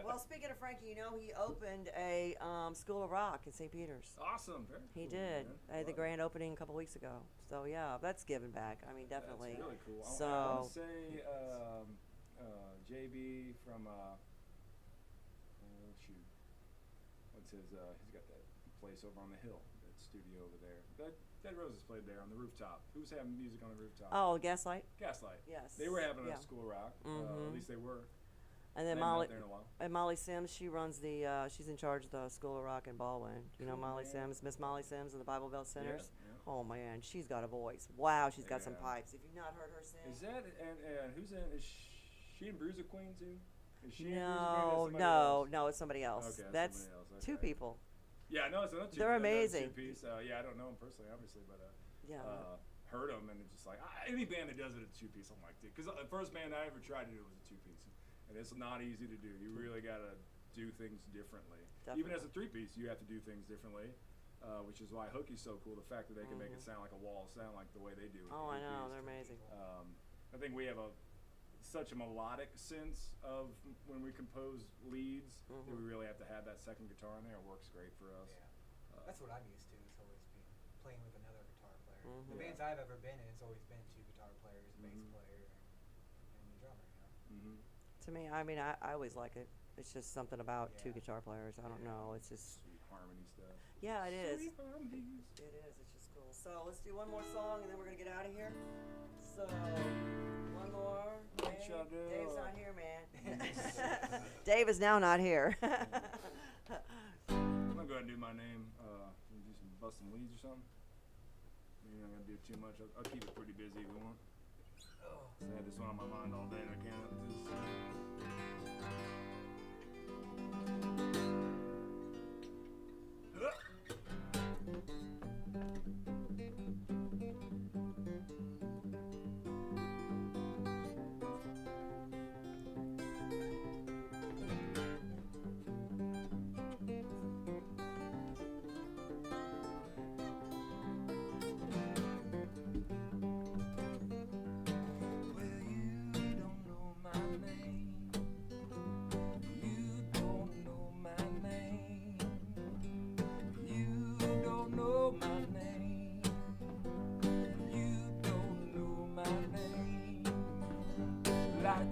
Well, speaking of Frankie, you know, he opened a School of Rock in St. Peter's. Awesome. Very He cool, did. man. They had the Love it. grand opening a couple weeks ago. So yeah, that's giving back. I mean, definitely. That's really cool. I So want to say JB from shoot, what's his? He's got that place over on the hill, that studio over there. Dead Roses played there on the rooftop. Who's having music on the rooftop? oh, Gaslight. Gaslight. Yes. They were having Yeah. a School of Rock. At least they were. And then I haven't been Molly out there in a while. and Molly Sims, she runs the she's in charge of the School of Rock in Baldwin. You know Cool, Molly man. Sims, Miss Molly Sims of the Bible Belt Centers. Yeah. Oh man, she's got a voice. Wow, she's got some Yeah. pipes. If you've not heard her sing. Is that and who's in? Is she in Bruiser Queen too? Is she in Bruiser Queen? No, Or no, no, it's somebody else. Okay, That's somebody else, two okay. people. Yeah, no, it's another two. They're amazing. Two-piece. Yeah, I don't know him personally, obviously, but Yeah. heard them and it's just like any band that does it at two-piece, I'm like, dude, because the first band I ever tried to do was a two-piece, and it's not easy to do. You really gotta do things differently. Even as a three-piece, you have to do things differently, which is why Hookie's so cool. The fact that they can make it sound like a wall, sound like the way they do it. Oh, I know, they're amazing. I think we have such a melodic sense of when we compose leads that we really have to have that second guitar in there. It works great for us. Yeah. That's what I'm used to. Is always been playing with another guitar player. The Yeah. bands I've ever been in, it's always been two guitar players, a bass player, and a drummer. You know. To me, I mean, I always like it. It's just something about two Yeah. guitar players. I don't know. It's just Sweet harmony stuff. yeah, it is. Sweet harmonies. It is. It's just cool. So let's do one more song and then we're gonna get out of here. So one more. What y'all do? Dave's not here, man. Dave is now not here. I'm gonna go ahead and do my name. Do some bust some leads or something. You're not gonna do too much. I'll keep it pretty busy if you want. I had this one on my mind all day and I can't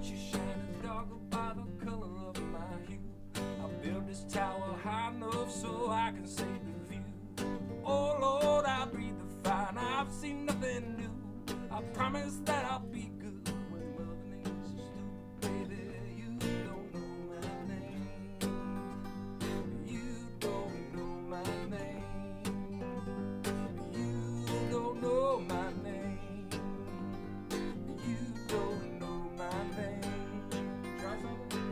She's shining darker by the color of my hue. I built this tower high enough so I can see the view. Oh Lord, I breathe the fire and I've seen nothing new. I promise that I'll be good when Mother Nature's stupid, baby. You don't know my name. You don't know my name. You don't know my name. You don't know my name. Try something?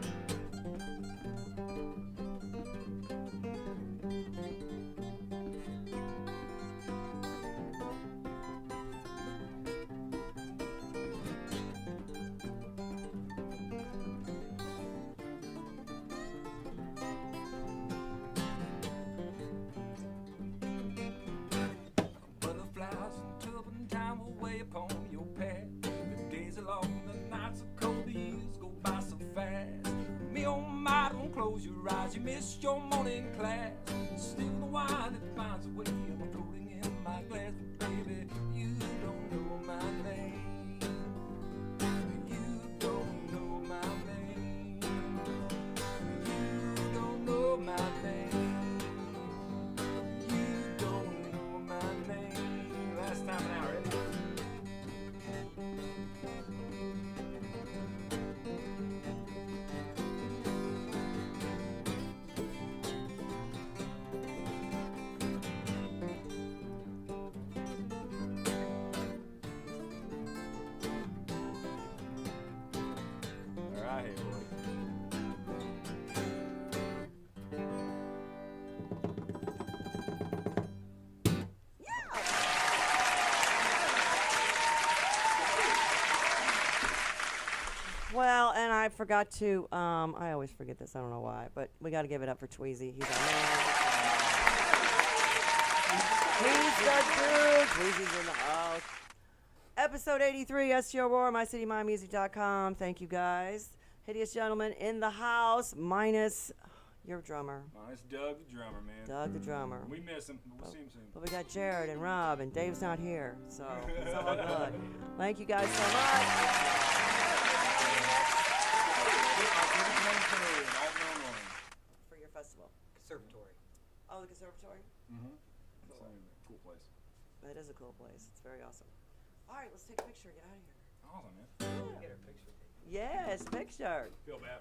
Butterflies and turpentine will weigh upon your path. The days are long, the nights are cold, the years go by so fast. Me oh my, don't close your eyes, you missed your morning class. Still the wine that finds a way, I'm floating in my glass. But baby, you don't know my name. You don't know my name. You don't know my name. You don't know my name. Last time an hour, ready? All right, here, boy. Well, and I forgot to, I always forget this, I don't know why, but we got to give it up for Tweezy. He's our man. He's the dude. Tweezy's in the house. Episode 83, STL Roar, MyCityMyMusic.com. Thank you, guys. Hideous gentleman in the house, minus your drummer, It's Doug the drummer, man. Doug the drummer. We miss him, but we'll see him soon. But we got Jared and Rob, and Dave's not here, so it's all good. Thank you guys so much. For your festival. Conservatory. Oh, the conservatory? Mm-hmm. Cool place. That is a cool place. It's very awesome. All right, let's take a picture and get out of here. Awesome, man. Get a picture taken. Yes, picture. Feel bad for